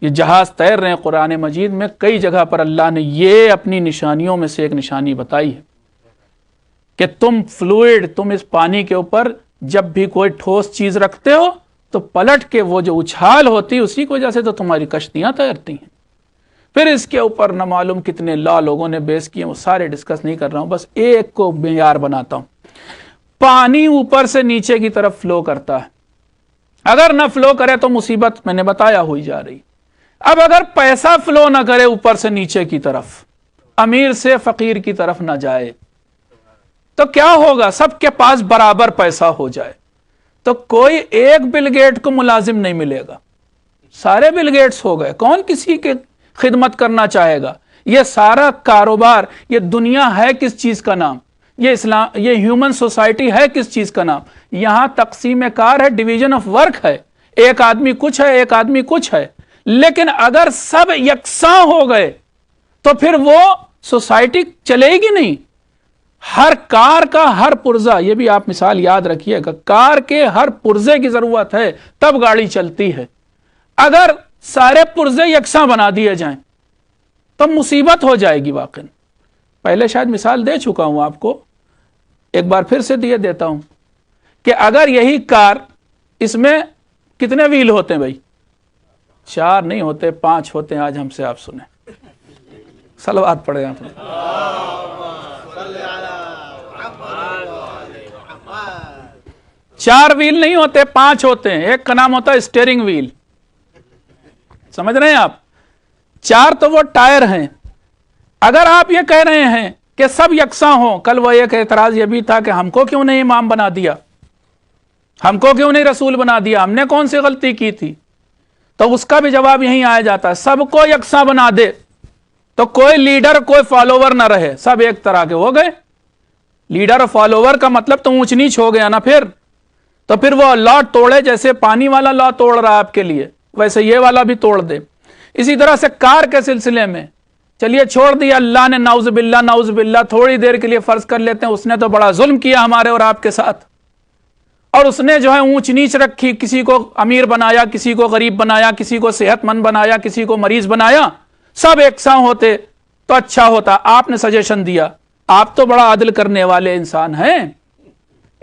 یہ جہاز تیر رہے ہیں, قرآن مجید میں کئی جگہ پر اللہ نے یہ اپنی نشانیوں میں سے ایک نشانی بتائی ہے کہ تم فلوئڈ, تم اس پانی کے اوپر جب بھی کوئی ٹھوس چیز رکھتے ہو تو پلٹ کے وہ جو اچھال ہوتی اسی کی وجہ سے تو تمہاری کشتیاں تیرتی ہیں. پھر اس کے اوپر نہ معلوم کتنے لا لوگوں نے بیس کیے, وہ سارے ڈسکس نہیں کر رہا ہوں, بس ایک کو معیار بناتا ہوں. پانی اوپر سے نیچے کی طرف فلو کرتا ہے, اگر نہ فلو کرے تو مصیبت میں نے بتایا ہوئی جا رہی. اب اگر پیسہ فلو نہ کرے اوپر سے نیچے کی طرف, امیر سے فقیر کی طرف نہ جائے, تو کیا ہوگا؟ سب کے پاس برابر پیسہ ہو جائے تو کوئی ایک بل گیٹ کو ملازم نہیں ملے گا, سارے بل گیٹس ہو گئے, کون کسی کے خدمت کرنا چاہے گا؟ یہ سارا کاروبار, یہ دنیا ہے کس چیز کا نام؟ یہ اسلام, یہ ہیومن سوسائٹی ہے کس چیز کا نام؟ یہاں تقسیم کار ہے, ڈویژن آف ورک ہے, ایک آدمی کچھ ہے, ایک آدمی کچھ ہے. لیکن اگر سب یکساں ہو گئے تو پھر وہ سوسائٹی چلے گی نہیں. ہر کار کا ہر پرزہ, یہ بھی آپ مثال یاد رکھیے گا, کار کے ہر پرزے کی ضرورت ہے تب گاڑی چلتی ہے. اگر سارے پرزے یکساں بنا دیے جائیں تو مصیبت ہو جائے گی. واقعا پہلے شاید مثال دے چکا ہوں آپ کو, ایک بار پھر سے دیے دیتا ہوں کہ اگر یہی کار, اس میں کتنے ویل ہوتے ہیں بھائی؟ 4 نہیں ہوتے, 5 ہوتے ہیں. آج ہم سے آپ سنیں, صلوات پڑھے آپ. 4 ویل نہیں ہوتے, 5 ہوتے ہیں. ایک کا نام ہوتا ہے اسٹیئرنگ ویل, سمجھ رہے ہیں آپ؟ 4 تو وہ ٹائر ہیں. اگر آپ یہ کہہ رہے ہیں کہ سب یکساں ہوں, کل وہ ایک اعتراض یہ بھی تھا کہ ہم کو کیوں نہیں امام بنا دیا, ہم کو کیوں نہیں رسول بنا دیا, ہم نے کون سی غلطی کی تھی؟ تو اس کا بھی جواب یہیں آیا جاتا ہے, سب کو یکساں بنا دے تو کوئی لیڈر کوئی فالوور نہ رہے, سب ایک طرح کے ہو گئے. لیڈر اور فالوور کا مطلب تو اونچ نیچ ہو گیا نا. پھر وہ لا توڑے, جیسے پانی والا لا توڑ رہا ہے آپ کے لیے, ویسے یہ والا بھی توڑ دے. اسی طرح سے کار کے سلسلے میں چلیے چھوڑ دیا اللہ نے, نعوذ باللہ, تھوڑی دیر کے لیے فرض کر لیتے ہیں اس نے تو بڑا ظلم کیا ہمارے اور آپ کے ساتھ, اور اس نے جو ہے اونچ نیچ رکھی, کسی کو امیر بنایا, کسی کو غریب بنایا, کسی کو صحت مند بنایا, کسی کو مریض بنایا. سب یکساں ہوتے تو اچھا ہوتا. آپ نے سجیشن دیا, آپ تو بڑا عدل کرنے والے انسان ہیں,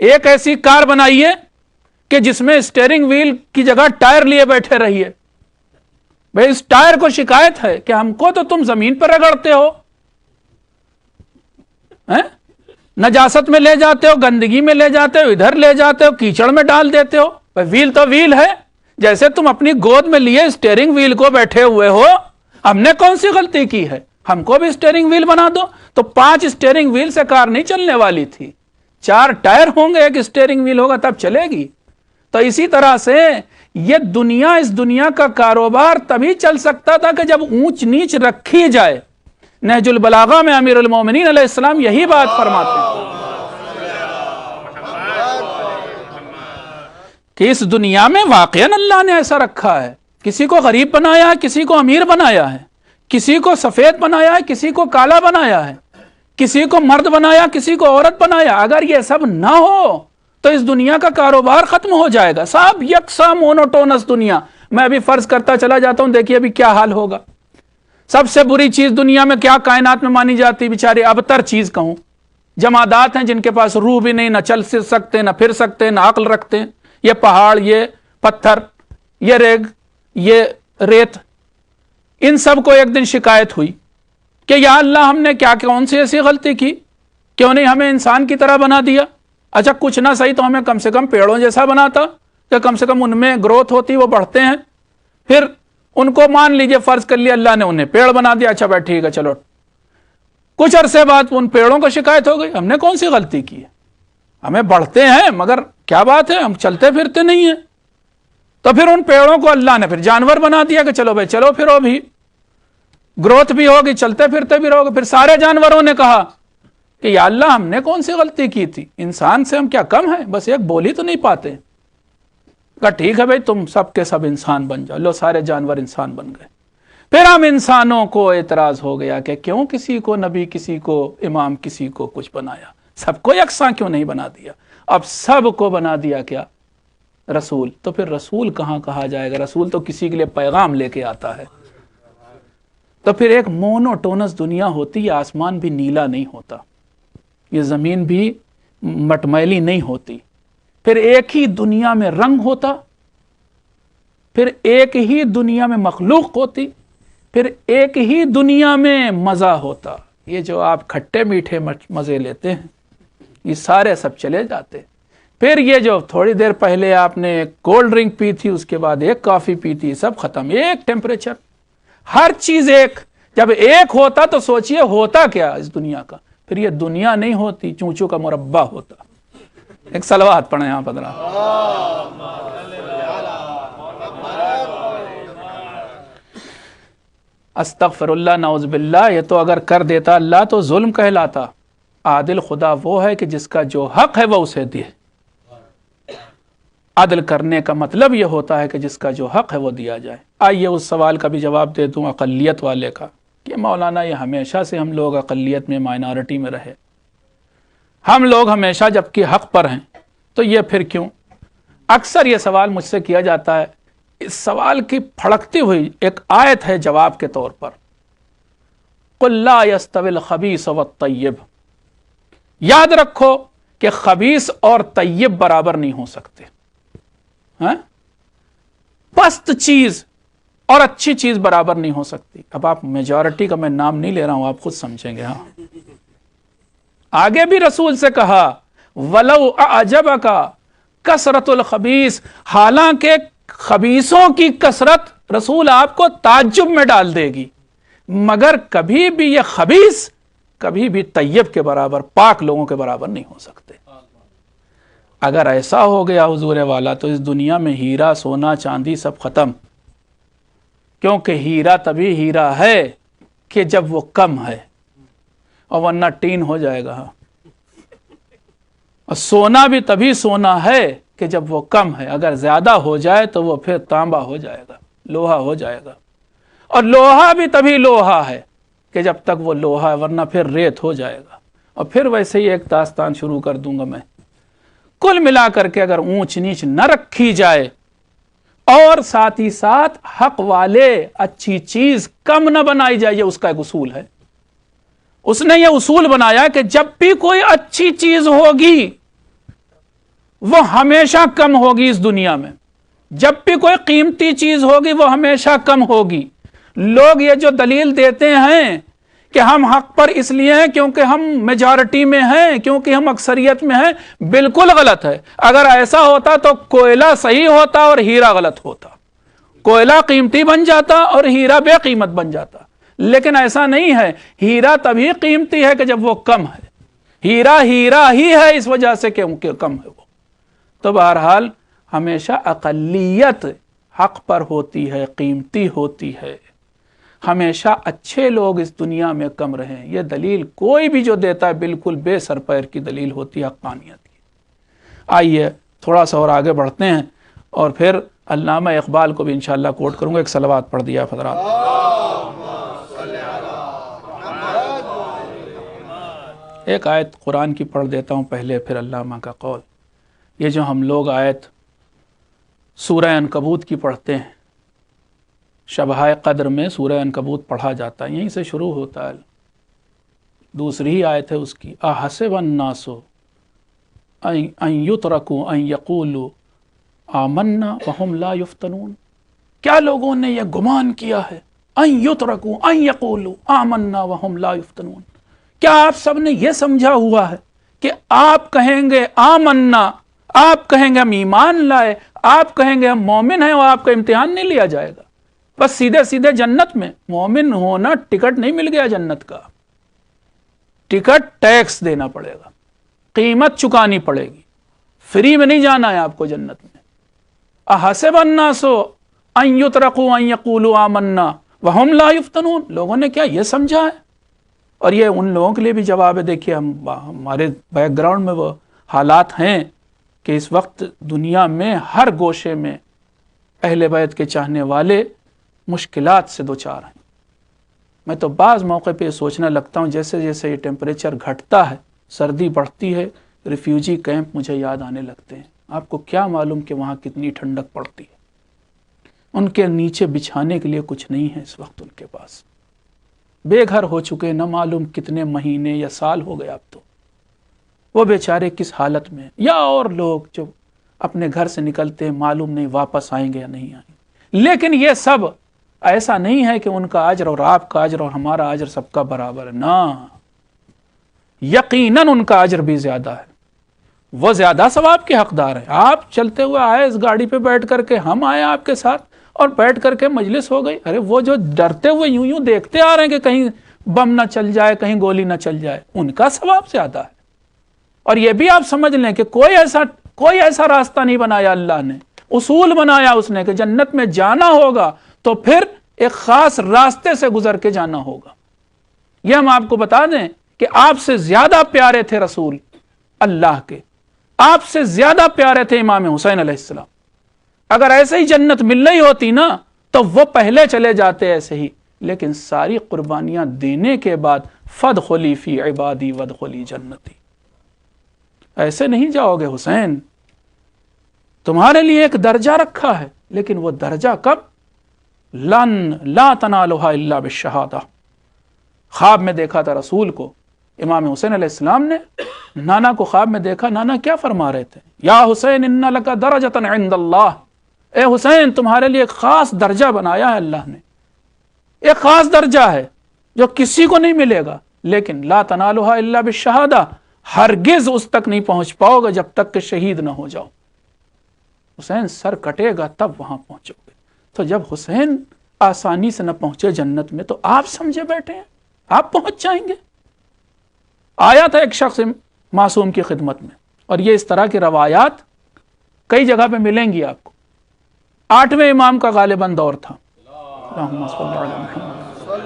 ایک ایسی کار بنائیے کہ جس میں اسٹیئرنگ ویل کی جگہ ٹائر لیے بیٹھے رہیے. بھئی اس ٹائر کو شکایت ہے کہ ہم کو تو تم زمین پر رگڑتے ہو, نجاست میں لے جاتے ہو, گندگی میں لے جاتے ہو, ادھر لے جاتے ہو, کیچڑ میں ڈال دیتے ہو. ویل تو ویل ہے, جیسے تم اپنی گود میں لیے اسٹیئرنگ ویل کو بیٹھے ہوئے ہو. ہم نے کون سی غلطی کی ہے؟ ہم کو بھی اسٹیئرنگ ویل بنا دو. تو 5 اسٹیئرنگ ویل سے کار نہیں چلنے والی تھی, 4 ٹائر ہوں گے, ایک اسٹیئرنگ ویل ہوگا تب چلے گی. تو اسی طرح سے یہ دنیا, اس دنیا کا کاروبار تبھی چل سکتا تھا کہ جب اونچ نیچ رکھی جائے. نہج البلاغہ میں امیر المومنین علیہ السلام یہی بات فرماتے ہیں کہ اس دنیا میں واقعاً اللہ نے ایسا رکھا ہے کسی کو غریب بنایا ہے، کسی کو امیر بنایا ہے، کسی کو سفید بنایا ہے، کسی کو کالا بنایا ہے، کسی کو مرد بنایا، کسی کو عورت بنایا. اگر یہ سب نہ ہو تو اس دنیا کا کاروبار ختم ہو جائے گا. سب یکساں مونوٹونس دنیا. میں ابھی فرض کرتا چلا جاتا ہوں، دیکھیے ابھی کیا حال ہوگا. سب سے بری چیز دنیا میں کیا کائنات میں مانی جاتی؟ بیچارے ابتر چیز کہوں، جمادات ہیں جن کے پاس روح بھی نہیں، نہ چل سکتے، نہ پھر سکتے، نہ عقل رکھتے. یہ پہاڑ، یہ پتھر، یہ ریگ، یہ ریت، ان سب کو ایک دن شکایت ہوئی کہ یا اللہ ہم نے کون سی ایسی غلطی کی، کیوں نہیں ہمیں انسان کی طرح بنا دیا؟ اچھا کچھ نہ صحیح تو ہمیں کم سے کم پیڑوں جیسا بناتا کہ کم سے کم ان میں گروتھ ہوتی، وہ بڑھتے ہیں. پھر ان کو مان لیجئے فرض کر لیا اللہ نے انہیں پیڑ بنا دیا. اچھا بھائی ٹھیک ہے چلو. کچھ عرصے بعد ان پیڑوں کو شکایت ہو گئی ہم نے کون سی غلطی کی ہے، ہمیں بڑھتے ہیں مگر کیا بات ہے ہم چلتے پھرتے نہیں ہیں. تو پھر ان پیڑوں کو اللہ نے پھر جانور بنا دیا کہ چلو بھائی چلو پھرو بھی، گروتھ بھی ہوگی، چلتے پھرتے بھی رہو گے. پھر سارے جانوروں نے کہا کہ یا اللہ ہم نے کون سی غلطی کی تھی، انسان سے ہم کیا کم ہیں، بس ایک بول ہی تو نہیں پاتے. کہا ٹھیک ہے بھائی تم سب کے سب انسان بن جاؤ. لو سارے جانور انسان بن گئے. پھر ہم انسانوں کو اعتراض ہو گیا کہ کیوں کسی کو نبی، کسی کو امام، کسی کو کچھ بنایا، سب کو یکساں کیوں نہیں بنا دیا؟ اب سب کو بنا دیا کیا؟ رسول. تو پھر رسول کہاں کہا جائے گا؟ رسول تو کسی کے لیے پیغام لے کے آتا ہے. تو پھر ایک مونوٹونس دنیا ہوتی، یہ آسمان بھی نیلا نہیں ہوتا، یہ زمین بھی مٹمیلی نہیں ہوتی. پھر ایک ہی دنیا میں رنگ ہوتا، پھر ایک ہی دنیا میں مخلوق ہوتی، پھر ایک ہی دنیا میں مزہ ہوتا. یہ جو آپ کھٹے میٹھے مزے لیتے ہیں یہ سارے سب چلے جاتے. پھر یہ جو تھوڑی دیر پہلے آپ نے ایک کولڈ ڈرنک پی تھی، اس کے بعد ایک کافی پی تھی، سب ختم. ایک ٹیمپریچر، ہر چیز ایک. جب ایک ہوتا تو سوچئے ہوتا کیا اس دنیا کا؟ پھر یہ دنیا نہیں ہوتی، چونچوں کا مربع ہوتا. ایک صلوات پڑھیں یہاں پدرا. استغفر اللہ، نعوذ باللہ. یہ تو اگر کر دیتا اللہ تو ظلم کہلاتا. عادل خدا وہ ہے کہ جس کا جو حق ہے وہ اسے دے. عدل کرنے کا مطلب یہ ہوتا ہے کہ جس کا جو حق ہے وہ دیا جائے. آئیے اس سوال کا بھی جواب دے دوں اقلیت والے کا کہ مولانا یہ ہمیشہ سے ہم لوگ اقلیت میں، مائنارٹی میں رہے، ہم لوگ ہمیشہ جبکہ حق پر ہیں، تو یہ پھر کیوں؟ اکثر یہ سوال مجھ سے کیا جاتا ہے. اس سوال کی پھڑکتی ہوئی ایک آیت ہے جواب کے طور پر، قل لا يستوي الخبيث والطيب. یاد رکھو کہ خبیث اور طیب برابر نہیں ہو سکتے. پست چیز اور اچھی چیز برابر نہیں ہو سکتی. اب آپ میجورٹی کا میں نام نہیں لے رہا ہوں، آپ خود سمجھیں گے. ہاں آگے بھی رسول سے کہا وَلَوْ أَعْجَبَكَ کثرت الخبیث، حالانکہ خبیثوں کی کثرت رسول آپ کو تعجب میں ڈال دے گی، مگر کبھی بھی یہ خبیث کبھی بھی طیب کے برابر، پاک لوگوں کے برابر نہیں ہو سکتے. اگر ایسا ہو گیا حضور والا تو اس دنیا میں ہیرا، سونا، چاندی سب ختم. کیونکہ ہیرا تبھی ہیرا ہے کہ جب وہ کم ہے، اور ورنہ ٹین ہو جائے گا. اور سونا بھی تبھی سونا ہے کہ جب وہ کم ہے، اگر زیادہ ہو جائے تو وہ پھر تانبا ہو جائے گا، لوہا ہو جائے گا. اور لوہا بھی تبھی لوہا ہے کہ جب تک وہ لوہا ہے، ورنہ پھر ریت ہو جائے گا. اور پھر ویسے ہی ایک داستان شروع کر دوں گا میں. کل ملا کر کے اگر اونچ نیچ نہ رکھی جائے اور ساتھ ہی ساتھ حق والے اچھی چیز کم نہ بنائی جائے، یہ اس کا ایک اصول ہے. اس نے یہ اصول بنایا کہ جب بھی کوئی اچھی چیز ہوگی وہ ہمیشہ کم ہوگی اس دنیا میں. جب بھی کوئی قیمتی چیز ہوگی وہ ہمیشہ کم ہوگی. لوگ یہ جو دلیل دیتے ہیں کہ ہم حق پر اس لیے ہیں کیونکہ ہم میجارٹی میں ہیں، کیونکہ ہم اکثریت میں ہیں، بالکل غلط ہے. اگر ایسا ہوتا تو کوئلہ صحیح ہوتا اور ہیرا غلط ہوتا. کوئلہ قیمتی بن جاتا اور ہیرا بے قیمت بن جاتا. لیکن ایسا نہیں ہے. ہیرا تبھی قیمتی ہے کہ جب وہ کم ہے. ہیرا ہیرا ہی ہے اس وجہ سے کہ کم ہے وہ. تو بہرحال ہمیشہ اقلیت حق پر ہوتی ہے، قیمتی ہوتی ہے. ہمیشہ اچھے لوگ اس دنیا میں کم رہیں. یہ دلیل کوئی بھی جو دیتا ہے بالکل بے سر پیر کی دلیل ہوتی ہے حقانیت کی. آئیے تھوڑا سا اور آگے بڑھتے ہیں اور پھر علامہ اقبال کو بھی انشاءاللہ کوٹ کروں گا. ایک صلوات پڑھ دیا حضرات. ایک آیت قرآن کی پڑھ دیتا ہوں پہلے، پھر علامہ کا قول. یہ جو ہم لوگ آیت سورہ عنکبوت کی پڑھتے ہیں، شبہ قدر میں سورہ عنکبوت پڑھا جاتا ہے، یہیں سے شروع ہوتا ہے. دوسری ہی آیت ہے اس کی، احسب الناس ان یترکوا ان یقولوا آمنا وہم لا یفتنون. کیا لوگوں نے یہ گمان کیا ہے، ان یترکوا ان یقولوا آمنا وہم لا یفتنون، کیا آپ سب نے یہ سمجھا ہوا ہے کہ آپ کہیں گے آمنا، آپ کہیں گے ہم ایمان لائے، آپ کہیں گے ہم مومن ہیں اور آپ کا امتحان نہیں لیا جائے گا، بس سیدھے سیدھے جنت میں؟ مومن ہونا ٹکٹ نہیں مل گیا جنت کا، ٹکٹ ٹیکس دینا پڑے گا، قیمت چکانی پڑے گی، فری میں نہیں جانا ہے آپ کو جنت میں. احسب الناس ان یترکوا ان یقولوا آمنا وہم لا یفتنون، لوگوں نے کیا یہ سمجھا ہے؟ اور یہ ان لوگوں کے لیے بھی جواب ہے. دیکھیے ہمارے بیک گراؤنڈ میں وہ حالات ہیں کہ اس وقت دنیا میں ہر گوشے میں اہل بیت کے چاہنے والے مشکلات سے دوچار ہیں. میں تو بعض موقع پہ یہ سوچنے لگتا ہوں جیسے جیسے یہ ٹیمپریچر گھٹتا ہے، سردی بڑھتی ہے، ریفیوجی کیمپ مجھے یاد آنے لگتے ہیں. آپ کو کیا معلوم کہ وہاں کتنی ٹھنڈک پڑتی ہے؟ ان کے نیچے بچھانے کے لیے کچھ نہیں ہے اس وقت ان کے پاس، بے گھر ہو چکے، نہ معلوم کتنے مہینے یا سال ہو گئے اب تو. وہ بیچارے کس حالت میں، یا اور لوگ جو اپنے گھر سے نکلتے ہیں معلوم نہیں واپس آئیں گے یا نہیں آئیں گے. لیکن یہ سب ایسا نہیں ہے کہ ان کا اجر اور آپ کا اجر اور ہمارا اجر سب کا برابر ہے، نہ، یقیناً ان کا اجر بھی زیادہ ہے، وہ زیادہ ثواب کے حقدار ہیں. آپ چلتے ہوئے آئے اس گاڑی پہ بیٹھ کر کے، ہم آئے آپ کے ساتھ اور بیٹھ کر کے مجلس ہو گئی. ارے وہ جو ڈرتے ہوئے یوں دیکھتے آ رہے ہیں کہ کہیں بم نہ چل جائے، کہیں گولی نہ چل جائے، ان کا ثواب زیادہ ہے. اور یہ بھی آپ سمجھ لیں کہ کوئی ایسا راستہ نہیں بنایا اللہ نے، اصول بنایا اس نے کہ جنت میں جانا ہوگا تو پھر ایک خاص راستے سے گزر کے جانا ہوگا. یہ ہم آپ کو بتا دیں کہ آپ سے زیادہ پیارے تھے رسول اللہ کے، آپ سے زیادہ پیارے تھے امام حسین علیہ السلام. اگر ایسے ہی جنت مل رہی ہوتی نا تو وہ پہلے چلے جاتے ایسے ہی، لیکن ساری قربانیاں دینے کے بعد فادخلی فی عبادی وادخلی جنتی. ایسے نہیں جاؤ گے حسین، تمہارے لیے ایک درجہ رکھا ہے، لیکن وہ درجہ کب؟ لا تنالها الا بالشہادہ. خواب میں دیکھا تھا رسول کو امام حسین علیہ السلام نے، نانا کو خواب میں دیکھا. نانا کیا فرما رہے تھے؟ یا حسین ان لک درجۃ عند اللہ، اے حسین تمہارے لیے ایک خاص درجہ بنایا ہے اللہ نے، ایک خاص درجہ ہے جو کسی کو نہیں ملے گا. لیکن لا تنالها الا بالشہادہ، ہرگز اس تک نہیں پہنچ پاؤ گے جب تک کہ شہید نہ ہو جاؤ. حسین سر کٹے گا تب وہاں پہنچو گے. تو جب حسین آسانی سے نہ پہنچے جنت میں تو آپ سمجھے بیٹھے ہیں آپ پہنچ جائیں گے. آیا تھا ایک شخص معصوم کی خدمت میں، اور یہ اس طرح کی روایات کئی جگہ پہ ملیں گی آپ کو. 8ویں امام کا غالباً دور تھا. اللہم صلی علی محمد.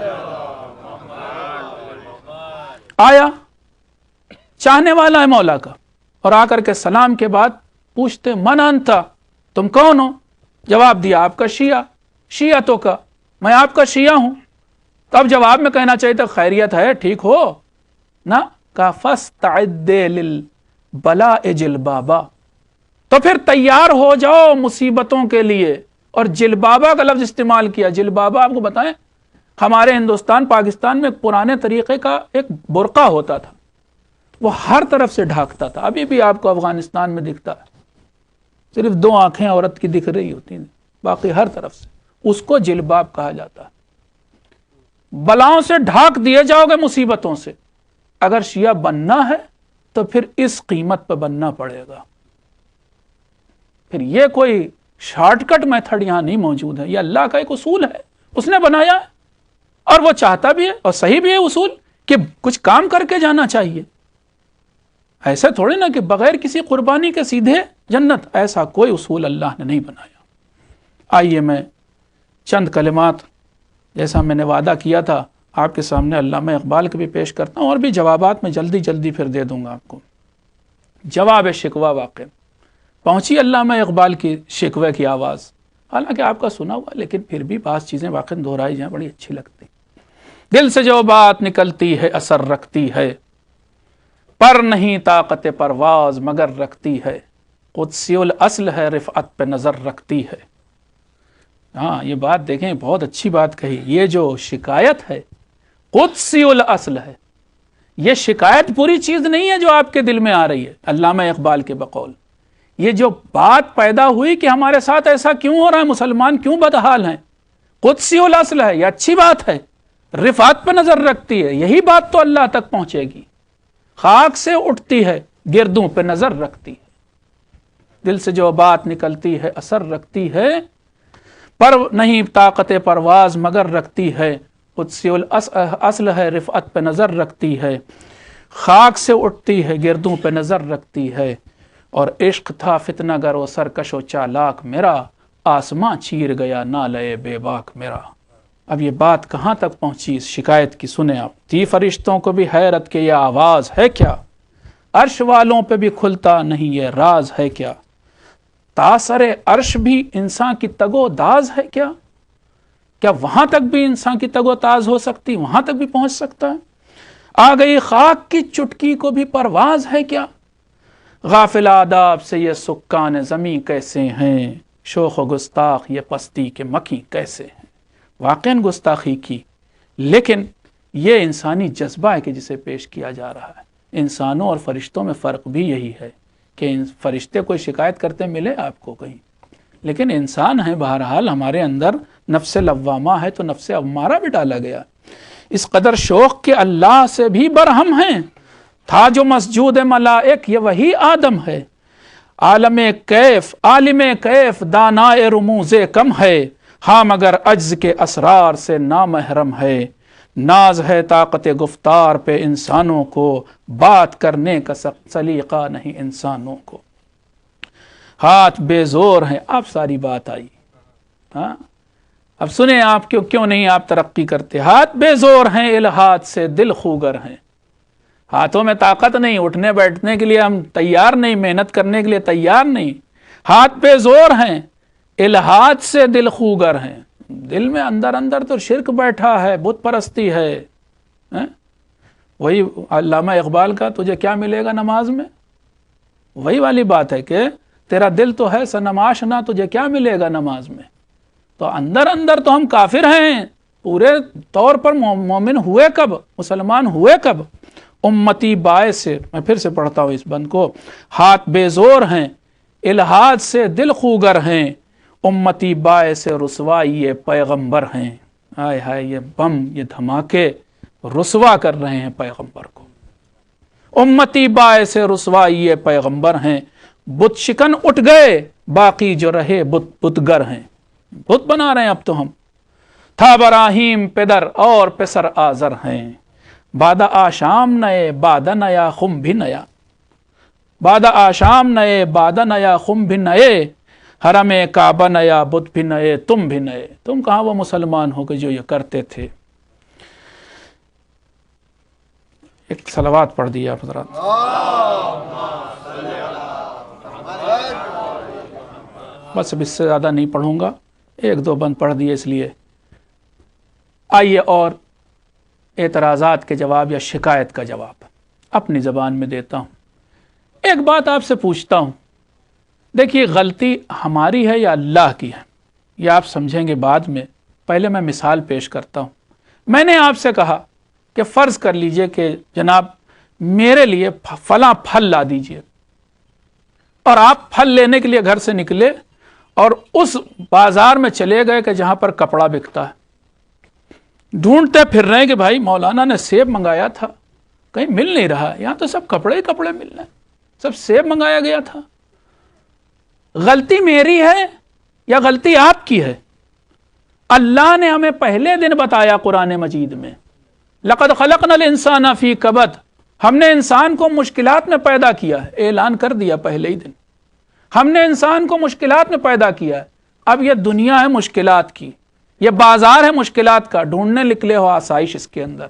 آیا، چاہنے والا ہے مولا کا، اور آ کر کے سلام کے بعد پوچھتے من انت، تم کون ہو؟ جواب دیا آپ کا شیعہ، شیعتوں کا، میں آپ کا شیعہ ہوں. تب جواب میں کہنا چاہیے تھا خیریت ہے، ٹھیک ہو نا؟ کہا فاستعد للبلاء جلبابا، تو پھر تیار ہو جاؤ مصیبتوں کے لیے. اور جلبابا کا لفظ استعمال کیا. جلبابا آپ کو بتائیں ہمارے ہندوستان پاکستان میں پرانے طریقے کا ایک برقع ہوتا تھا، وہ ہر طرف سے ڈھانکتا تھا. ابھی بھی آپ کو افغانستان میں دکھتا ہے، صرف 2 آنکھیں عورت کی دکھ رہی ہوتی ہیں، باقی ہر طرف سے. اس کو جلباب کہا جاتا ہے. بلاؤں سے ڈھانک دیے جاؤ گے مصیبتوں سے. اگر شیعہ بننا ہے تو پھر اس قیمت پہ بننا پڑے گا. پھر یہ کوئی شارٹ کٹ میتھڈ یہاں نہیں موجود ہے، یہ اللہ کا ایک اصول ہے، اس نے بنایا ہے اور وہ چاہتا بھی ہے اور صحیح بھی ہے اصول کہ کچھ کام کر کے جانا چاہیے. ایسے تھوڑے نا کہ بغیر کسی قربانی کے سیدھے جنت، ایسا کوئی اصول اللہ نے نہیں بنایا. آئیے میں چند کلمات جیسا میں نے وعدہ کیا تھا آپ کے سامنے علامہ اقبال کے بھی پیش کرتا ہوں، اور بھی جوابات میں جلدی جلدی پھر دے دوں گا آپ کو. جواب شکوہ واقع پہنچی علامہ اقبال کی شکوے کی آواز. حالانکہ آپ کا سنا ہوا، لیکن پھر بھی بعض چیزیں واقعی دہرائی جائیں بڑی اچھی لگتی. دل سے جو بات نکلتی ہے اثر رکھتی ہے، پر نہیں طاقت پرواز مگر رکھتی ہے، قدسی الاصل ہے رفعت پہ نظر رکھتی ہے. ہاں یہ بات دیکھیں، بہت اچھی بات کہی. یہ جو شکایت ہے قدسی الاصل ہے، یہ شکایت پوری چیز نہیں ہے جو آپ کے دل میں آ رہی ہے. علامہ اقبال کے بقول یہ جو بات پیدا ہوئی کہ ہمارے ساتھ ایسا کیوں ہو رہا ہے، مسلمان کیوں بدحال ہیں، قدسی الاصل ہے، یہ اچھی بات ہے. رفعت پہ نظر رکھتی ہے، یہی بات تو اللہ تک پہنچے گی. خاک سے اٹھتی ہے گردوں پہ نظر رکھتی ہے. دل سے جو بات نکلتی ہے اثر رکھتی ہے، پر نہیں طاقت پرواز مگر رکھتی ہے. قدسی الاصل ہے رفعت پہ نظر رکھتی ہے، خاک سے اٹھتی ہے گردوں پہ نظر رکھتی ہے. اور عشق تھا فتنہ گر و سرکش و چالاک میرا، آسماں چیر گیا نالے بے باک میرا. اب یہ بات کہاں تک پہنچی اس شکایت کی، سنیں آپ. تھی فرشتوں کو بھی حیرت کہ یہ آواز ہے کیا، عرش والوں پہ بھی کھلتا نہیں یہ راز ہے کیا. تاثر عرش بھی انسان کی تگ و داز ہے کیا، کیا وہاں تک بھی انسان کی تگ و تاز ہو سکتی، وہاں تک بھی پہنچ سکتا ہے. آ گئی خاک کی چٹکی کو بھی پرواز ہے کیا، غافل آداب سے یہ سکان زمیں کیسے ہیں، شوخ و گستاخ یہ پستی کے مکھی کیسے ہیں. واقعاً گستاخی کی، لیکن یہ انسانی جذبہ ہے کہ جسے پیش کیا جا رہا ہے. انسانوں اور فرشتوں میں فرق بھی یہی ہے کہ فرشتے کوئی شکایت کرتے ملے آپ کو کہیں، لیکن انسان ہے بہرحال، ہمارے اندر نفس لوامہ ہے تو نفس امارہ بھی ڈالا گیا. اس قدر شوق کے اللہ سے بھی برہم ہیں، تھا جو مسجود ملائک یہ وہی آدم ہے. عالم کیف دانائے رموز کم ہے، ہاں مگر عجز کے اسرار سے نامحرم ہے. ناز ہے طاقت گفتار پہ انسانوں کو، بات کرنے کا سلیقہ نہیں انسانوں کو. ہاتھ بے زور ہیں، اب ساری بات آئی. ہاں اب سنیں آپ کیوں نہیں آپ ترقی کرتے. ہاتھ بے زور ہیں الہات سے دل خوگر ہیں، ہاتھوں میں طاقت نہیں، اٹھنے بیٹھنے کے لیے ہم تیار نہیں، محنت کرنے کے لیے تیار نہیں. ہاتھ بے زور ہیں الہات سے دل خوگر ہیں. دل میں اندر تو شرک بیٹھا ہے، بت پرستی ہے. وہی علامہ اقبال کا تجھے کیا ملے گا نماز میں، وہی والی بات ہے کہ تیرا دل تو ہے سنماش نہ، تجھے کیا ملے گا نماز میں. تو اندر تو ہم کافر ہیں، پورے طور پر مومن ہوئے کب، مسلمان ہوئے کب. امتی باعث سے، میں پھر سے پڑھتا ہوں اس بند کو، ہاتھ بے زور ہیں الہات سے دل خوگر ہیں، امتی باعث رسوائی یہ پیغمبر ہیں. ہائے ہائے، یہ بم یہ دھماکے رسوا کر رہے ہیں پیغمبر کو. امتی باعث رسوائی یہ پیغمبر ہیں، بت شکن اٹھ گئے باقی جو رہے بتگر ہیں. بت بنا رہے ہیں اب تو ہم. تھا براہیم پدر اور پسر آزر ہیں، بادہ آشام نئے بادہ نیا خم بھی نیا. بادہ آشام نئے بادہ نیا خم بھی نئے، حرم کعبہ نیا بت بھی نئے تم بھی نئے. تم کہاں وہ مسلمان ہو کہ جو یہ کرتے تھے. ایک صلوات پڑھ دیا حضرات. بس اب اس سے زیادہ نہیں پڑھوں گا، ایک دو بند پڑھ دیے اس لیے. آئیے اور اعتراضات کے جواب یا شکایت کا جواب اپنی زبان میں دیتا ہوں. ایک بات آپ سے پوچھتا ہوں، دیکھیے غلطی ہماری ہے یا اللہ کی ہے، یہ آپ سمجھیں گے بعد میں. پہلے میں مثال پیش کرتا ہوں. میں نے آپ سے کہا کہ فرض کر لیجئے کہ جناب میرے لیے فلاں پھل لا دیجئے، اور آپ پھل لینے کے لیے گھر سے نکلے اور اس بازار میں چلے گئے کہ جہاں پر کپڑا بکتا ہے. ڈھونڈتے پھر رہے ہیں کہ بھائی مولانا نے سیب منگایا تھا، کہیں مل نہیں رہا، یہاں تو سب کپڑے ہی کپڑے مل رہے ہیں، سب سیب منگایا گیا تھا. غلطی میری ہے یا غلطی آپ کی ہے؟ اللہ نے ہمیں پہلے دن بتایا قرآن مجید میں، لقد خلقنا الانسان فی کبد، ہم نے انسان کو مشکلات میں پیدا کیا ہے. اعلان کر دیا پہلے ہی دن، ہم نے انسان کو مشکلات میں پیدا کیا ہے. اب یہ دنیا ہے مشکلات کی، یہ بازار ہے مشکلات کا. ڈھونڈنے نکلے ہو آسائش اس کے اندر،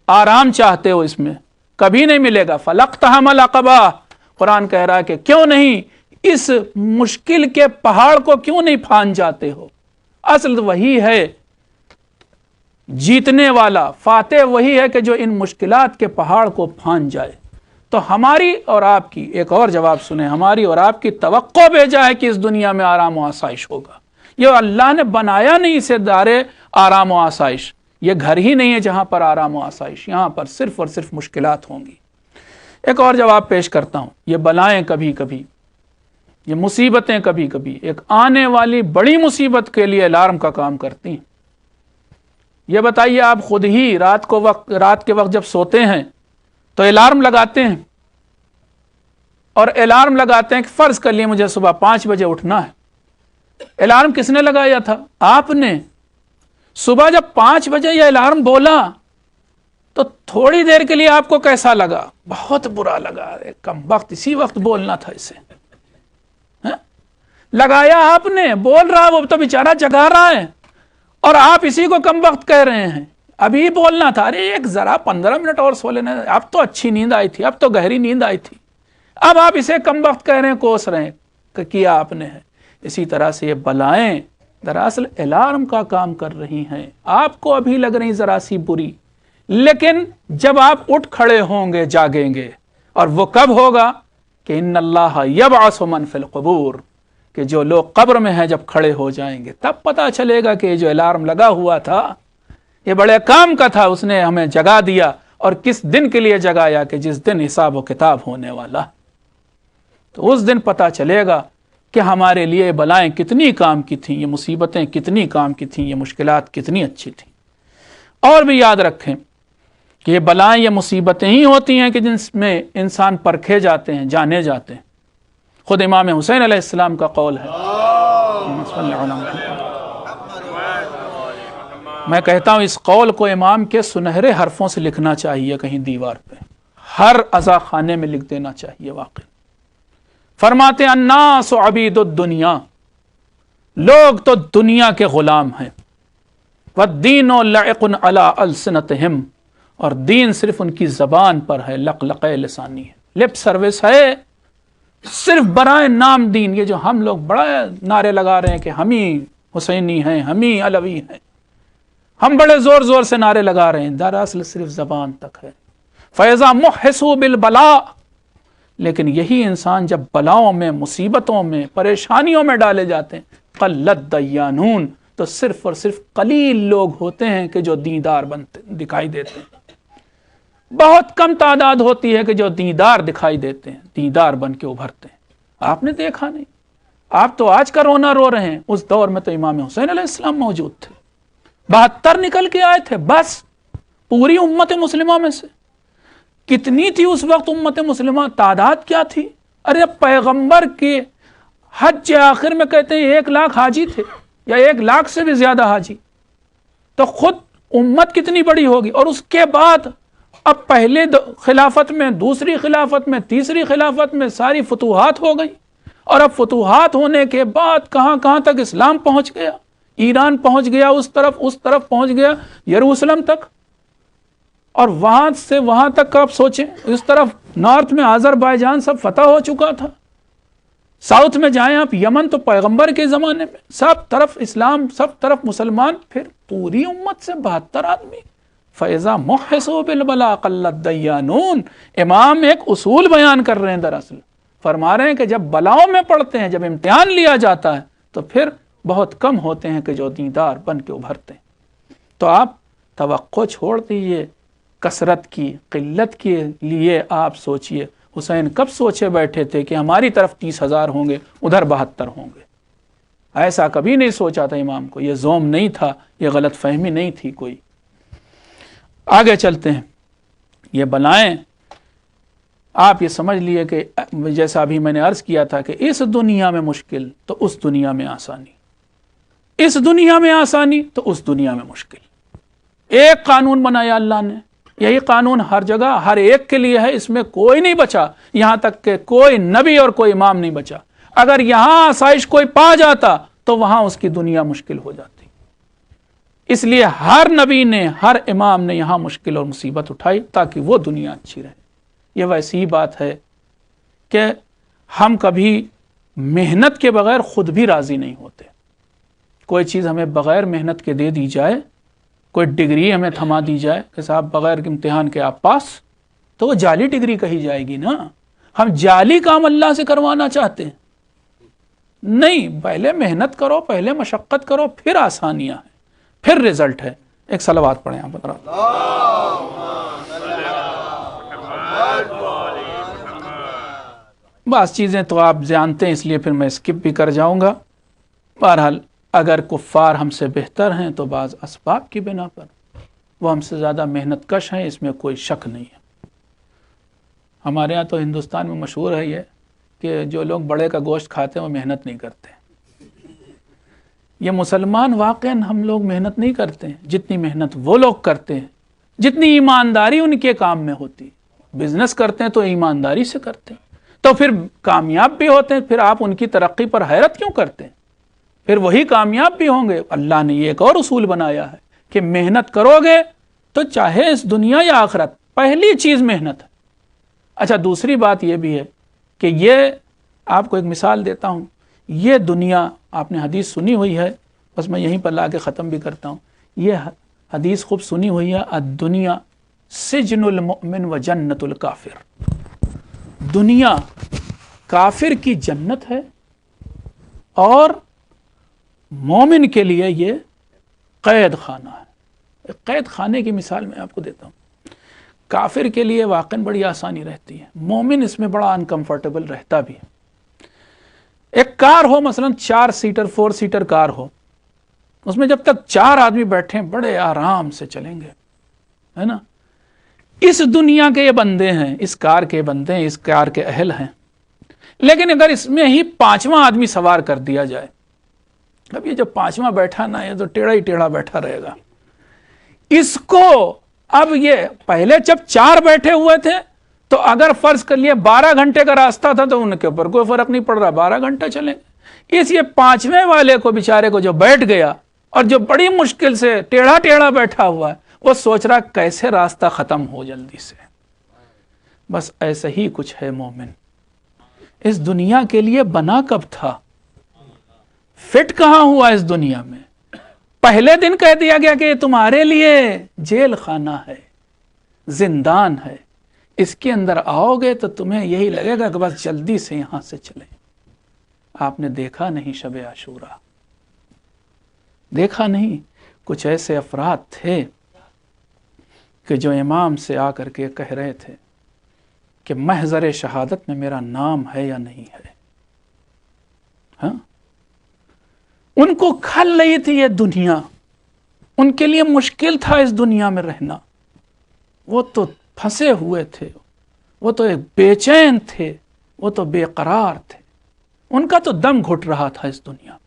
آرام چاہتے ہو، اس میں کبھی نہیں ملے گا. فلقتحم العقبہ، قرآن کہہ رہا ہے کہ کیوں نہیں اس مشکل کے پہاڑ کو کیوں نہیں پھان جاتے ہو؟ اصل وہی ہے جیتنے والا، فاتح وہی ہے کہ جو ان مشکلات کے پہاڑ کو پھان جائے۔ تو ہماری اور آپ کی ایک اور جواب سنیں، ہماری اور آپ کی توقع بھیجا ہے کہ اس دنیا میں آرام و آسائش ہوگا۔ یہ اللہ نے بنایا نہیں اسے دار آرام و آسائش، یہ گھر ہی نہیں ہے جہاں پر آرام و آسائش، یہاں پر صرف اور صرف مشکلات ہوں گی۔ ایک اور جواب پیش کرتا ہوں، یہ بلائیں کبھی کبھی، یہ مصیبتیں کبھی کبھی ایک آنے والی بڑی مصیبت کے لیے الارم کا کام کرتی ہیں۔ یہ بتائیے آپ خود ہی رات کے وقت جب سوتے ہیں تو الارم لگاتے ہیں، اور الارم لگاتے ہیں کہ فرض کر لیے مجھے صبح 5 بجے اٹھنا ہے۔ الارم کس نے لگایا تھا؟ آپ نے۔ صبح جب 5 بجے یہ الارم بولا تو تھوڑی دیر کے لیے آپ کو کیسا لگا؟ بہت برا لگا، کم وقت اسی وقت بولنا تھا اسے۔ لگایا آپ نے، بول رہا، وہ تو بیچارہ جگا رہا ہے، اور آپ اسی کو کم وقت کہہ رہے ہیں ابھی بولنا تھا، ارے ایک ذرا 15 منٹ اور سو لینا، اب تو اچھی نیند آئی تھی، اب تو گہری نیند آئی تھی، اب آپ اسے کم وقت کہہ رہے ہیں، کوس رہے ہیں کہ کیا آپ نے ہے۔ اسی طرح سے یہ بلائیں دراصل الارم کا کام کر رہی ہیں، آپ کو ابھی لگ رہی ذرا سی بری، لیکن جب آپ اٹھ کھڑے ہوں گے، جاگیں گے، اور وہ کب ہوگا کہ ان اللہ یبعث من فی القبور، کہ جو لوگ قبر میں ہیں جب کھڑے ہو جائیں گے تب پتا چلے گا کہ جو الارم لگا ہوا تھا یہ بڑے کام کا تھا، اس نے ہمیں جگا دیا، اور کس دن کے لیے جگایا کہ جس دن حساب و کتاب ہونے والا۔ تو اس دن پتا چلے گا کہ ہمارے لیے بلائیں کتنی کام کی تھیں، یہ مصیبتیں کتنی کام کی تھیں، یہ مشکلات کتنی اچھی تھیں۔ اور بھی یاد رکھیں کہ یہ بلائیں، یہ مصیبتیں ہی ہوتی ہیں کہ جن میں انسان پرکھے جاتے ہیں، جانے جاتے ہیں۔ خود امام حسین علیہ السلام کا قول ہے، میں کہتا ہوں اس قول کو امام کے سنہرے حرفوں سے لکھنا چاہیے، کہیں دیوار پہ، ہر عزا خانے میں لکھ دینا چاہیے۔ واقعی فرماتے ہیں الناس عبید الدنیا، لوگ تو دنیا کے غلام ہیں، والدین لعق علی السنتہم، اور دین صرف ان کی زبان پر ہے، لقلق لسانی ہے، لپ سروس ہے، صرف برائے نام دین۔ یہ جو ہم لوگ بڑا نعرے لگا رہے ہیں کہ ہم ہی حسینی ہیں، ہم ہی علوی ہیں، ہم بڑے زور زور سے نعرے لگا رہے ہیں، دراصل صرف زبان تک ہے۔ فَإِذَا مُحِّسُوا بِالْبَلَاءِ، لیکن یہی انسان جب بلاؤں میں، مصیبتوں میں، پریشانیوں میں ڈالے جاتے ہیں، قلت دیانون، تو صرف اور صرف قلیل لوگ ہوتے ہیں کہ جو دیندار بنتے دکھائی دیتے ہیں، بہت کم تعداد ہوتی ہے کہ جو دیندار دکھائی دیتے ہیں، دیندار بن کے ابھرتے ہیں۔ آپ نے دیکھا نہیں، آپ تو آج کا رونا رو رہے ہیں، اس دور میں تو امام حسین علیہ السلام موجود تھے، 72 نکل کے آئے تھے بس پوری امت مسلمہ میں سے۔ کتنی تھی اس وقت امت مسلمہ؟ تعداد کیا تھی؟ ارے پیغمبر کے حج آخر میں کہتے ہیں 1 لاکھ حاجی تھے، یا 1 لاکھ سے بھی زیادہ حاجی، تو خود امت کتنی بڑی ہوگی۔ اور اس کے بعد اب پہلے خلافت میں، دوسری خلافت میں، تیسری خلافت میں ساری فتوحات ہو گئی، اور اب فتوحات ہونے کے بعد کہاں کہاں تک اسلام پہنچ گیا، ایران پہنچ گیا، اس طرف پہنچ گیا، یروشلم تک، اور وہاں سے وہاں تک آپ سوچیں، اس طرف نارتھ میں آذربائیجان سب فتح ہو چکا تھا، ساؤتھ میں جائیں آپ یمن تو پیغمبر کے زمانے میں سب طرف اسلام، سب طرف مسلمان، پھر پوری امت سے 72 آدمی۔ فَإِذَا مُحِّسُوا بِالْبَلَاءِ قَلَّتْ دَيَّانُونَ، امام ایک اصول بیان کر رہے ہیں، دراصل فرما رہے ہیں کہ جب بلاؤں میں پڑتے ہیں، جب امتحان لیا جاتا ہے تو پھر بہت کم ہوتے ہیں کہ جو دیندار بن کے ابھرتے ہیں۔ تو آپ توقع چھوڑ دیجیے کثرت کی، قلت کے لیے آپ سوچئے حسین کب سوچے بیٹھے تھے کہ ہماری طرف 30,000 ہوں گے، ادھر 72 ہوں گے؟ ایسا کبھی نہیں سوچا تھا امام کو، یہ زوم نہیں تھا، یہ غلط فہمی نہیں تھی کوئی۔ آگے چلتے ہیں، یہ بلائیں آپ یہ سمجھ لیے کہ جیسا ابھی میں نے عرض کیا تھا کہ اس دنیا میں مشکل تو اس دنیا میں آسانی، اس دنیا میں آسانی تو اس دنیا میں مشکل۔ ایک قانون بنایا اللہ نے، یہی قانون ہر جگہ ہر ایک کے لیے ہے، اس میں کوئی نہیں بچا، یہاں تک کہ کوئی نبی اور کوئی امام نہیں بچا۔ اگر یہاں آسائش کوئی پا جاتا تو وہاں اس کی دنیا مشکل ہو جاتی۔ اس لیے ہر نبی نے، ہر امام نے یہاں مشکل اور مصیبت اٹھائی تاکہ وہ دنیا اچھی رہے۔ یہ ویسی بات ہے کہ ہم کبھی محنت کے بغیر خود بھی راضی نہیں ہوتے. کوئی چیز ہمیں بغیر محنت کے دے دی جائے، کوئی ڈگری ہمیں تھما دی جائے کہ صاحب بغیر امتحان کے آپ پاس، تو وہ جعلی ڈگری کہی جائے گی نا. ہم جعلی کام اللہ سے کروانا چاہتے ہیں؟ نہیں، پہلے محنت کرو، پہلے مشقت کرو، پھر آسانیاں ہیں، پھر رزلٹ ہے. ایک صلوات پڑھیں آپ بتا. بعض چیزیں تو آپ جانتے ہیں اس لیے پھر میں اسکپ بھی کر جاؤں گا. بہرحال اگر کفار ہم سے بہتر ہیں تو بعض اسباب کی بنا پر وہ ہم سے زیادہ محنت کش ہیں، اس میں کوئی شک نہیں ہے. ہمارے ہاں تو ہندوستان میں مشہور ہے یہ کہ جو لوگ بڑے کا گوشت کھاتے ہیں وہ محنت نہیں کرتے. یہ مسلمان واقعاً ہم لوگ محنت نہیں کرتے ہیں جتنی محنت وہ لوگ کرتے ہیں، جتنی ایمانداری ان کے کام میں ہوتی. بزنس کرتے ہیں تو ایمانداری سے کرتے ہیں تو پھر کامیاب بھی ہوتے ہیں. پھر آپ ان کی ترقی پر حیرت کیوں کرتے ہیں؟ پھر وہی کامیاب بھی ہوں گے. اللہ نے یہ ایک اور اصول بنایا ہے کہ محنت کرو گے تو چاہے اس دنیا یا آخرت، پہلی چیز محنت ہے. اچھا، دوسری بات یہ بھی ہے کہ یہ آپ کو ایک مثال دیتا ہوں. یہ دنیا، آپ نے حدیث سنی ہوئی ہے، بس میں یہیں پر لا کے ختم بھی کرتا ہوں. یہ حدیث خوب سنی ہوئی ہے، الدنیا سجن المؤمن و جنت الکافر. دنیا کافر کی جنت ہے اور مومن کے لیے یہ قید خانہ ہے. قید خانے کی مثال میں آپ کو دیتا ہوں. کافر کے لیے واقعاً بڑی آسانی رہتی ہے، مومن اس میں بڑا انکمفرٹیبل رہتا بھی ہے. ایک کار ہو، مثلا 4 سیٹر 4 سیٹر کار ہو، اس میں جب تک 4 آدمی بیٹھے ہیں بڑے آرام سے چلیں گے، ہے نا. اس دنیا کے یہ بندے ہیں، اس کار کے بندے ہیں، اس کار کے اہل ہیں. لیکن اگر اس میں ہی 5واں آدمی سوار کر دیا جائے، اب یہ جو 5واں بیٹھا نا، یہ تو ٹیڑھا ہی ٹیڑھا بیٹھا رہے گا. اس کو اب یہ پہلے جب 4 بیٹھے ہوئے تھے تو اگر فرض کر لیے 12 گھنٹے کا راستہ تھا تو ان کے اوپر کوئی فرق نہیں پڑ رہا، 12 گھنٹے چلیں. اس یہ 5ویں والے کو بیچارے کو جو بیٹھ گیا اور جو بڑی مشکل سے ٹیڑھا ٹیڑھا بیٹھا ہوا ہے، وہ سوچ رہا کیسے راستہ ختم ہو جلدی سے. بس ایسا ہی کچھ ہے مومن. اس دنیا کے لیے بنا کب تھا؟ فٹ کہاں ہوا اس دنیا میں؟ پہلے دن کہہ دیا گیا کہ یہ تمہارے لیے جیل خانہ ہے، زندان ہے، اس کے اندر آؤ گے تو تمہیں یہی لگے گا کہ بس جلدی سے یہاں سے چلیں. آپ نے دیکھا نہیں شب عاشورہ؟ دیکھا نہیں کچھ ایسے افراد تھے کہ جو امام سے آ کر کے کہہ رہے تھے کہ محضر شہادت میں میرا نام ہے یا نہیں ہے. ہاں، ان کو کھل رہی تھی یہ دنیا، ان کے لیے مشکل تھا اس دنیا میں رہنا. وہ تو پھنسے ہوئے تھے، وہ تو ایک بے چین تھے، وہ تو بے قرار تھے. ان کا تو دم گھٹ رہا تھا اس دنیا میں.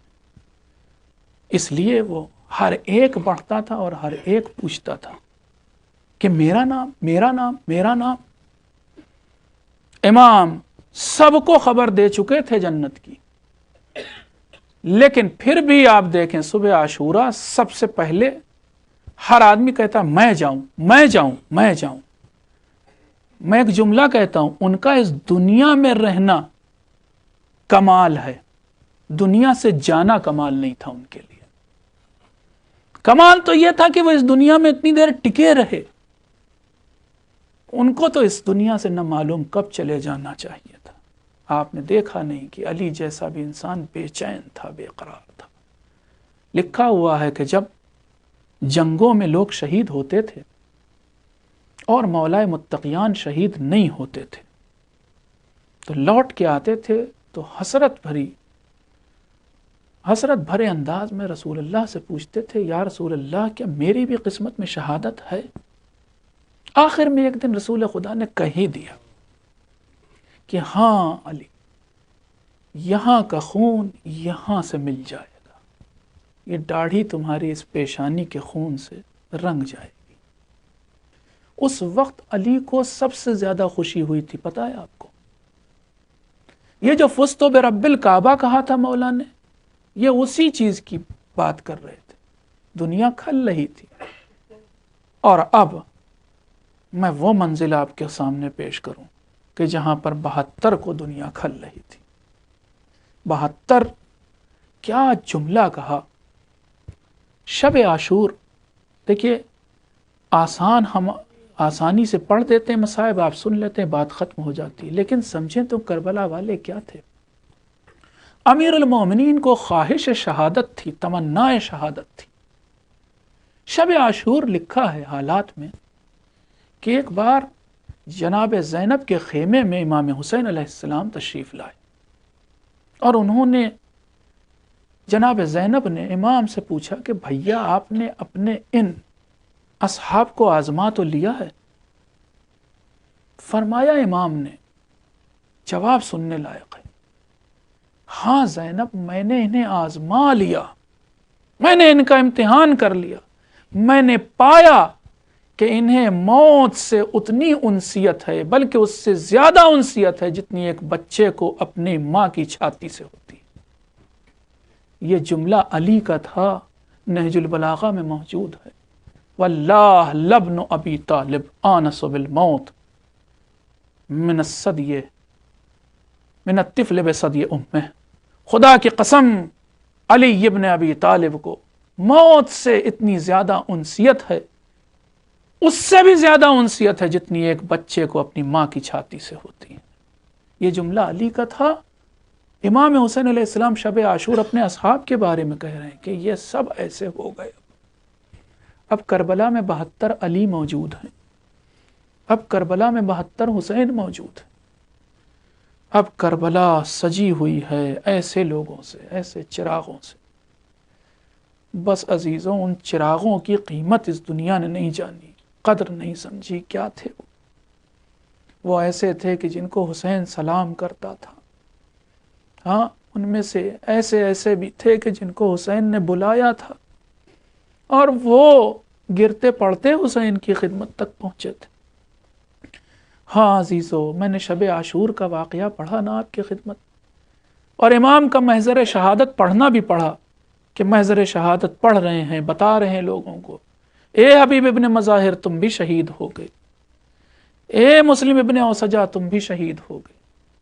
اس لیے وہ ہر ایک بڑھتا تھا اور ہر ایک پوچھتا تھا کہ میرا نام، میرا نام، میرا نام. امام سب کو خبر دے چکے تھے جنت کی، لیکن پھر بھی آپ دیکھیں صبح عاشورہ سب سے پہلے ہر آدمی کہتا میں جاؤں، میں جاؤں، میں جاؤں. میں ایک جملہ کہتا ہوں، ان کا اس دنیا میں رہنا کمال ہے، دنیا سے جانا کمال نہیں تھا ان کے لیے. کمال تو یہ تھا کہ وہ اس دنیا میں اتنی دیر ٹکے رہے. ان کو تو اس دنیا سے نہ معلوم کب چلے جانا چاہیے تھا. آپ نے دیکھا نہیں کہ علی جیسا بھی انسان بے چین تھا، بے قرار تھا. لکھا ہوا ہے کہ جب جنگوں میں لوگ شہید ہوتے تھے اور مولا متقیان شہید نہیں ہوتے تھے تو لوٹ کے آتے تھے تو حسرت بھرے انداز میں رسول اللہ سے پوچھتے تھے، یا رسول اللہ کیا میری بھی قسمت میں شہادت ہے؟ آخر میں ایک دن رسول خدا نے کہہ ہی دیا کہ ہاں علی، یہاں کا خون یہاں سے مل جائے گا، یہ داڑھی تمہاری اس پیشانی کے خون سے رنگ جائے گی. اس وقت علی کو سب سے زیادہ خوشی ہوئی تھی، پتہ ہے آپ کو؟ یہ جو فزت برب الکعبہ کہا تھا مولا نے، یہ اسی چیز کی بات کر رہے تھے. دنیا کھل رہی تھی اور اب میں وہ منزل آپ کے سامنے پیش کروں کہ جہاں پر 72 کو دنیا کھل رہی تھی. 72 کیا جملہ کہا. شب عاشور دیکھیے ہم آسانی سے پڑھ دیتے ہیں مصائب، آپ سن لیتے ہیں، بات ختم ہو جاتی ہے. لیکن سمجھیں تو کربلا والے کیا تھے. امیر المومنین کو خواہش شہادت تھی، تمنا شہادت تھی. شب عاشور لکھا ہے حالات میں کہ ایک بار جناب زینب کے خیمے میں امام حسین علیہ السلام تشریف لائے، اور انہوں نے جناب زینب نے امام سے پوچھا کہ بھیا آپ نے اپنے ان اصحاب کو آزما تو لیا ہے؟ فرمایا امام نے، جواب سننے لائق ہے، ہاں زینب میں نے انہیں آزما لیا، میں نے ان کا امتحان کر لیا. میں نے پایا کہ انہیں موت سے اتنی انسیت ہے، بلکہ اس سے زیادہ انسیت ہے جتنی ایک بچے کو اپنی ماں کی چھاتی سے ہوتی. یہ جملہ علی کا تھا، نہج البلاغہ میں موجود ہے. واللہ لبن ابی طالب آنس بالموت من الصدی من الطفل بصدی امہ. خدا کی قسم علی ابن ابی طالب کو موت سے اتنی زیادہ انسیت ہے، اس سے بھی زیادہ انسیت ہے جتنی ایک بچے کو اپنی ماں کی چھاتی سے ہوتی ہے. یہ جملہ علی کا تھا. امام حسین علیہ السلام شب عاشور اپنے اصحاب کے بارے میں کہہ رہے ہیں کہ یہ سب ایسے ہو گئے. اب کربلا میں 72 علی موجود ہیں، اب کربلا میں 72 حسین موجود ہیں. اب کربلا سجی ہوئی ہے ایسے لوگوں سے، ایسے چراغوں سے. بس عزیزوں، ان چراغوں کی قیمت اس دنیا نے نہیں جانی، قدر نہیں سمجھی. کیا تھے وہ ایسے تھے کہ جن کو حسین سلام کرتا تھا. ہاں، ان میں سے ایسے بھی تھے کہ جن کو حسین نے بلایا تھا اور وہ گرتے پڑتے حسین کی خدمت تک پہنچے تھے. ہاں عزیزو، میں نے شب عاشور کا واقعہ پڑھا نا آپ کی خدمت، اور امام کا محضر شہادت پڑھنا بھی پڑھا کہ محضر شہادت پڑھ رہے ہیں، بتا رہے ہیں لوگوں کو، اے حبیب ابن مظاہر تم بھی شہید ہو گئے، اے مسلم ابن اوسجا تم بھی شہید ہو گئے،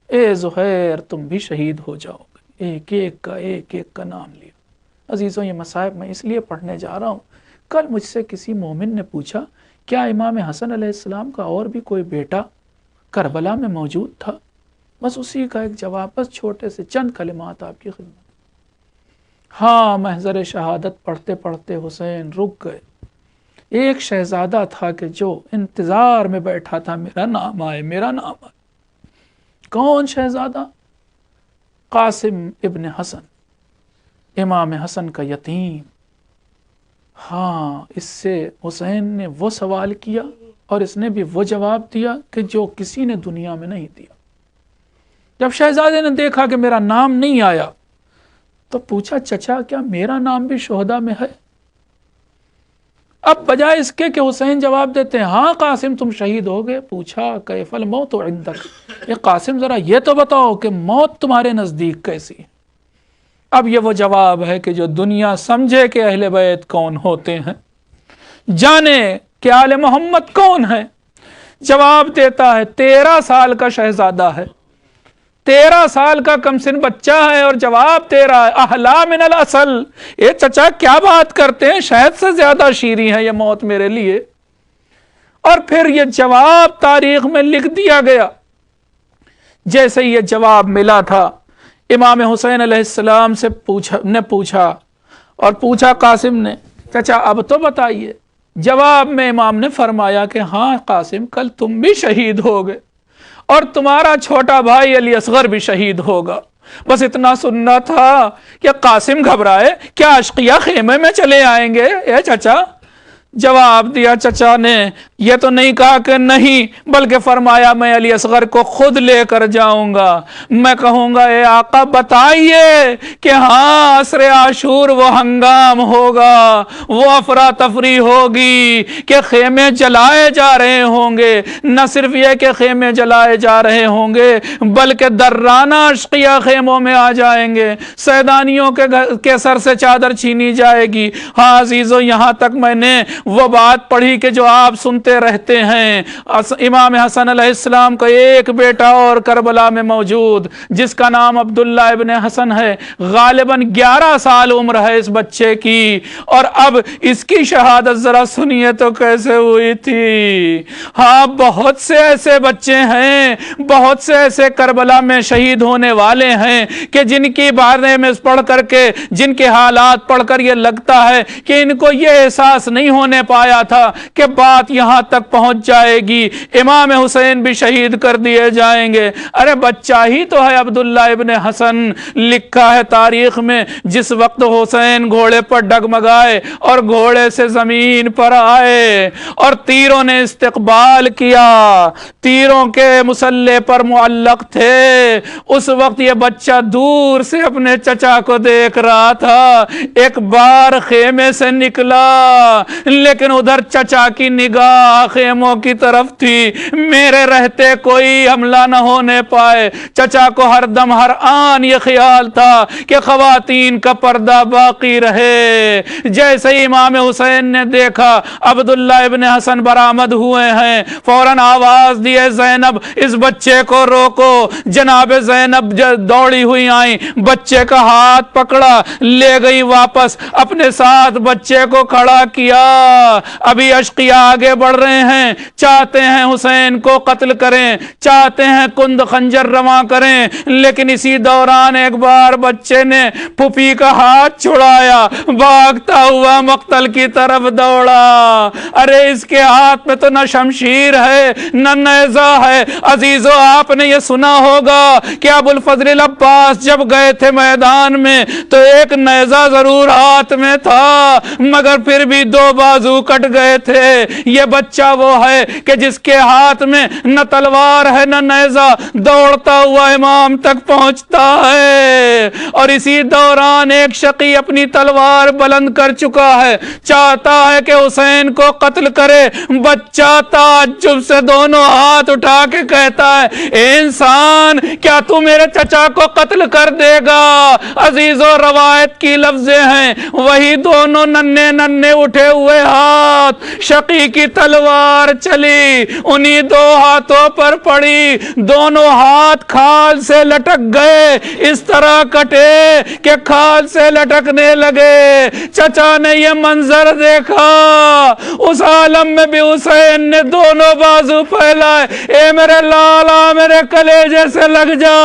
اے زہیر تم بھی شہید ہو جاؤ گے. ایک ایک کا نام لیا. عزیزوں، یہ مصائب میں اس لیے پڑھنے جا رہا ہوں. کل مجھ سے کسی مومن نے پوچھا کیا امام حسن علیہ السلام کا اور بھی کوئی بیٹا کربلا میں موجود تھا؟ بس اسی کا ایک جواب، بس چھوٹے سے چند کلمات آپ کی خدمت. ہاں، محضر شہادت پڑھتے پڑھتے حسین رک گئے. ایک شہزادہ تھا کہ جو انتظار میں بیٹھا تھا، میرا نام آئے، میرا نام آئے. کون شہزادہ؟ قاسم ابن حسن، امام حسن کا یتیم. ہاں، اس سے حسین نے وہ سوال کیا اور اس نے بھی وہ جواب دیا کہ جو کسی نے دنیا میں نہیں دیا. جب شہزادے نے دیکھا کہ میرا نام نہیں آیا تو پوچھا، چچا کیا میرا نام بھی شہداء میں ہے؟ اب بجائے اس کے کہ حسین جواب دیتے ہیں ہاں قاسم تم شہید ہو گئے، پوچھا کیف الموت عندک، قاسم ذرا یہ تو بتاؤ کہ موت تمہارے نزدیک کیسی ہے؟ اب یہ وہ جواب ہے کہ جو دنیا سمجھے کہ اہل بیت کون ہوتے ہیں، جانے کہ آل محمد کون ہے. جواب دیتا ہے 13 سال کا شہزادہ ہے، 13 سال کا کم سن بچہ ہے، اور جواب دے رہا ہے احلا من الاصل. اے چچا کیا بات کرتے ہیں، شہد سے زیادہ شیریں ہے یہ موت میرے لیے. اور پھر یہ جواب تاریخ میں لکھ دیا گیا. جیسے یہ جواب ملا تھا، امام حسین علیہ السلام سے پوچھا قاسم نے، چچا اب تو بتائیے. جواب میں امام نے فرمایا کہ ہاں قاسم کل تم بھی شہید ہو گئے اور تمہارا چھوٹا بھائی علی اصغر بھی شہید ہوگا. بس اتنا سننا تھا کہ قاسم گھبرائے، کیا اشقیہ خیمے میں چلے آئیں گے؟ اے چچا، جواب دیا چچا نے، یہ تو نہیں کہا کہ نہیں، بلکہ فرمایا میں علی اصغر کو خود لے کر جاؤں گا. میں کہوں گا اے آقا بتائیے کہ ہاں عصر عاشور وہ ہنگام ہوگا، وہ افراتفری ہوگی کہ خیمے جلائے جا رہے ہوں گے. نہ صرف یہ کہ خیمے جلائے جا رہے ہوں گے بلکہ درانہ اشقیہ خیموں میں آ جائیں گے، سیدانیوں کے سر سے چادر چھینی جائے گی. ہاں عزیزو، یہاں تک میں نے وہ بات پڑھی کہ جو آپ سنتے رہتے ہیں۔ امام حسن علیہ السلام کا ایک بیٹا اور کربلا میں موجود، جس کا نام عبداللہ ابن حسن ہے، غالباً 11 سال عمر ہے اس بچے کی، اور اب اس کی شہادت ذرا سنیے تو کیسے ہوئی تھی۔ ہاں، بہت سے ایسے بچے ہیں، بہت سے ایسے کربلا میں شہید ہونے والے ہیں کہ جن کی بارے میں پڑھ کر کے، جن کے حالات پڑھ کر یہ لگتا ہے کہ ان کو یہ احساس نہیں ہونے پایا تھا کہ بات یہاں تک پہنچ جائے گی، امام حسین بھی شہید کر دیے جائیں گے۔ ارے بچہ ہی تو ہے عبداللہ ابن حسن۔ لکھا ہے تاریخ میں، جس وقت حسین گھوڑے پر ڈگمگائے اور گھوڑے سے زمین پر آئے اور تیروں نے استقبال کیا، تیروں کے مسلح پر معلق تھے، اس وقت یہ بچہ دور سے اپنے چچا کو دیکھ رہا تھا۔ ایک بار خیمے سے نکلا، لیکن ادھر چچا کی نگاہ خیموں کی طرف تھی، میرے رہتے کوئی حملہ نہ ہونے پائے۔ چچا کو ہر دم ہر آن یہ خیال تھا کہ خواتین کا پردہ باقی رہے۔ جیسے ہی امام حسین نے دیکھا عبداللہ ابن حسن برآمد ہوئے ہیں، فوراً آواز دیے، زینب اس بچے کو روکو۔ جناب زینب دوڑی ہوئی آئیں، بچے کا ہاتھ پکڑا، لے گئی واپس، اپنے ساتھ بچے کو کھڑا کیا۔ ابھی اشقیاء آگے بڑھ رہے ہیں، چاہتے ہیں حسین کو قتل کریں، چاہتے ہیں کند خنجر رواں کریں، لیکن اسی دوران ایک بار بچے نے پھوپھی کا ہاتھ چھڑایا، بھاگتا ہوا مقتل کی طرف دوڑا۔ ارے اس کے ہاتھ میں تو نہ شمشیر ہے نہ نیزہ ہے۔ عزیزو، آپ نے یہ سنا ہوگا کہ ابو الفضل العباس جب گئے تھے میدان میں تو ایک نیزہ ضرور ہاتھ میں تھا، مگر پھر بھی 2 بازو کٹ گئے تھے۔ یہ بچہ وہ ہے کہ جس کے ہاتھ میں نہ تلوار ہے نہ نیزہ، دوڑتا ہوا امام تک پہنچتا ہے، اور اسی دوران ایک شقی اپنی تلوار بلند کر چکا ہے، چاہتا ہے کہ حسین کو قتل کرے۔ بچہ تعجب سے دونوں ہاتھ اٹھا کے کہتا ہے، اے انسان، کیا تو میرے چچا کو قتل کر دے گا؟ عزیزو، روایت کی لفظیں ہیں، وہی دونوں ننھے ننھے اٹھے ہوئے ہاتھ، شقی کی تلوار چلی، انہی 2 ہاتھوں پر پڑی، دونوں ہاتھ کھال سے لٹک گئے، اس طرح کٹے کہ کھال سے لٹکنے لگے۔ چچا نے یہ منظر دیکھا، اس عالم میں بھی حسین نے دونوں بازو پھیلائے، اے میرے لالا، میرے کلیجے سے لگ جا،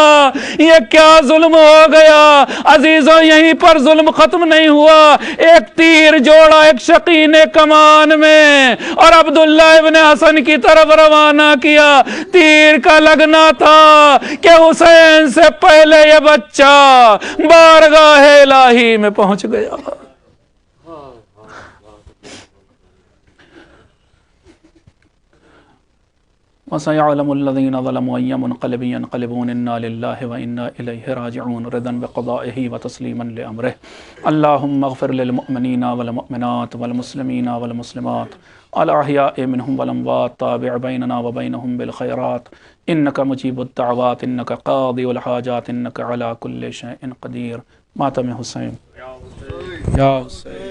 یہ کیا ظلم ہو گیا؟ عزیزوں، یہیں پر ظلم ختم نہیں ہوا، ایک تیر جوڑا ایک شقی نے کمان میں اور عبداللہ ابن حسن کی طرف روانہ کیا۔ تیر کا لگنا تھا کہ حسین سے پہلے یہ بچہ بارگاہ الہی میں پہنچ گیا۔ وَسَيَعْلَمُ الَّذِينَ ظَلَمُوا أَيَّ مُنْقَلِبٍ يَنْقَلِبُونَ إِنَّا لِلَّهِ وَإِنَّا إِلَيْهِ رَاجِعُونَ رِضًا بِقَضَائِهِ وَتَسْلِيمًا لِأَمْرِهِ اللهم اغفر للمؤمنين والمؤمنات والمسلمين والمسلمات الأحياء منهم والأموات تابع بيننا وبينهم بالخيرات إنك مجيب الدعوات إنك قاضي الحاجات إنك على كل شيء قدير۔ ماتم حسین، یا حسین۔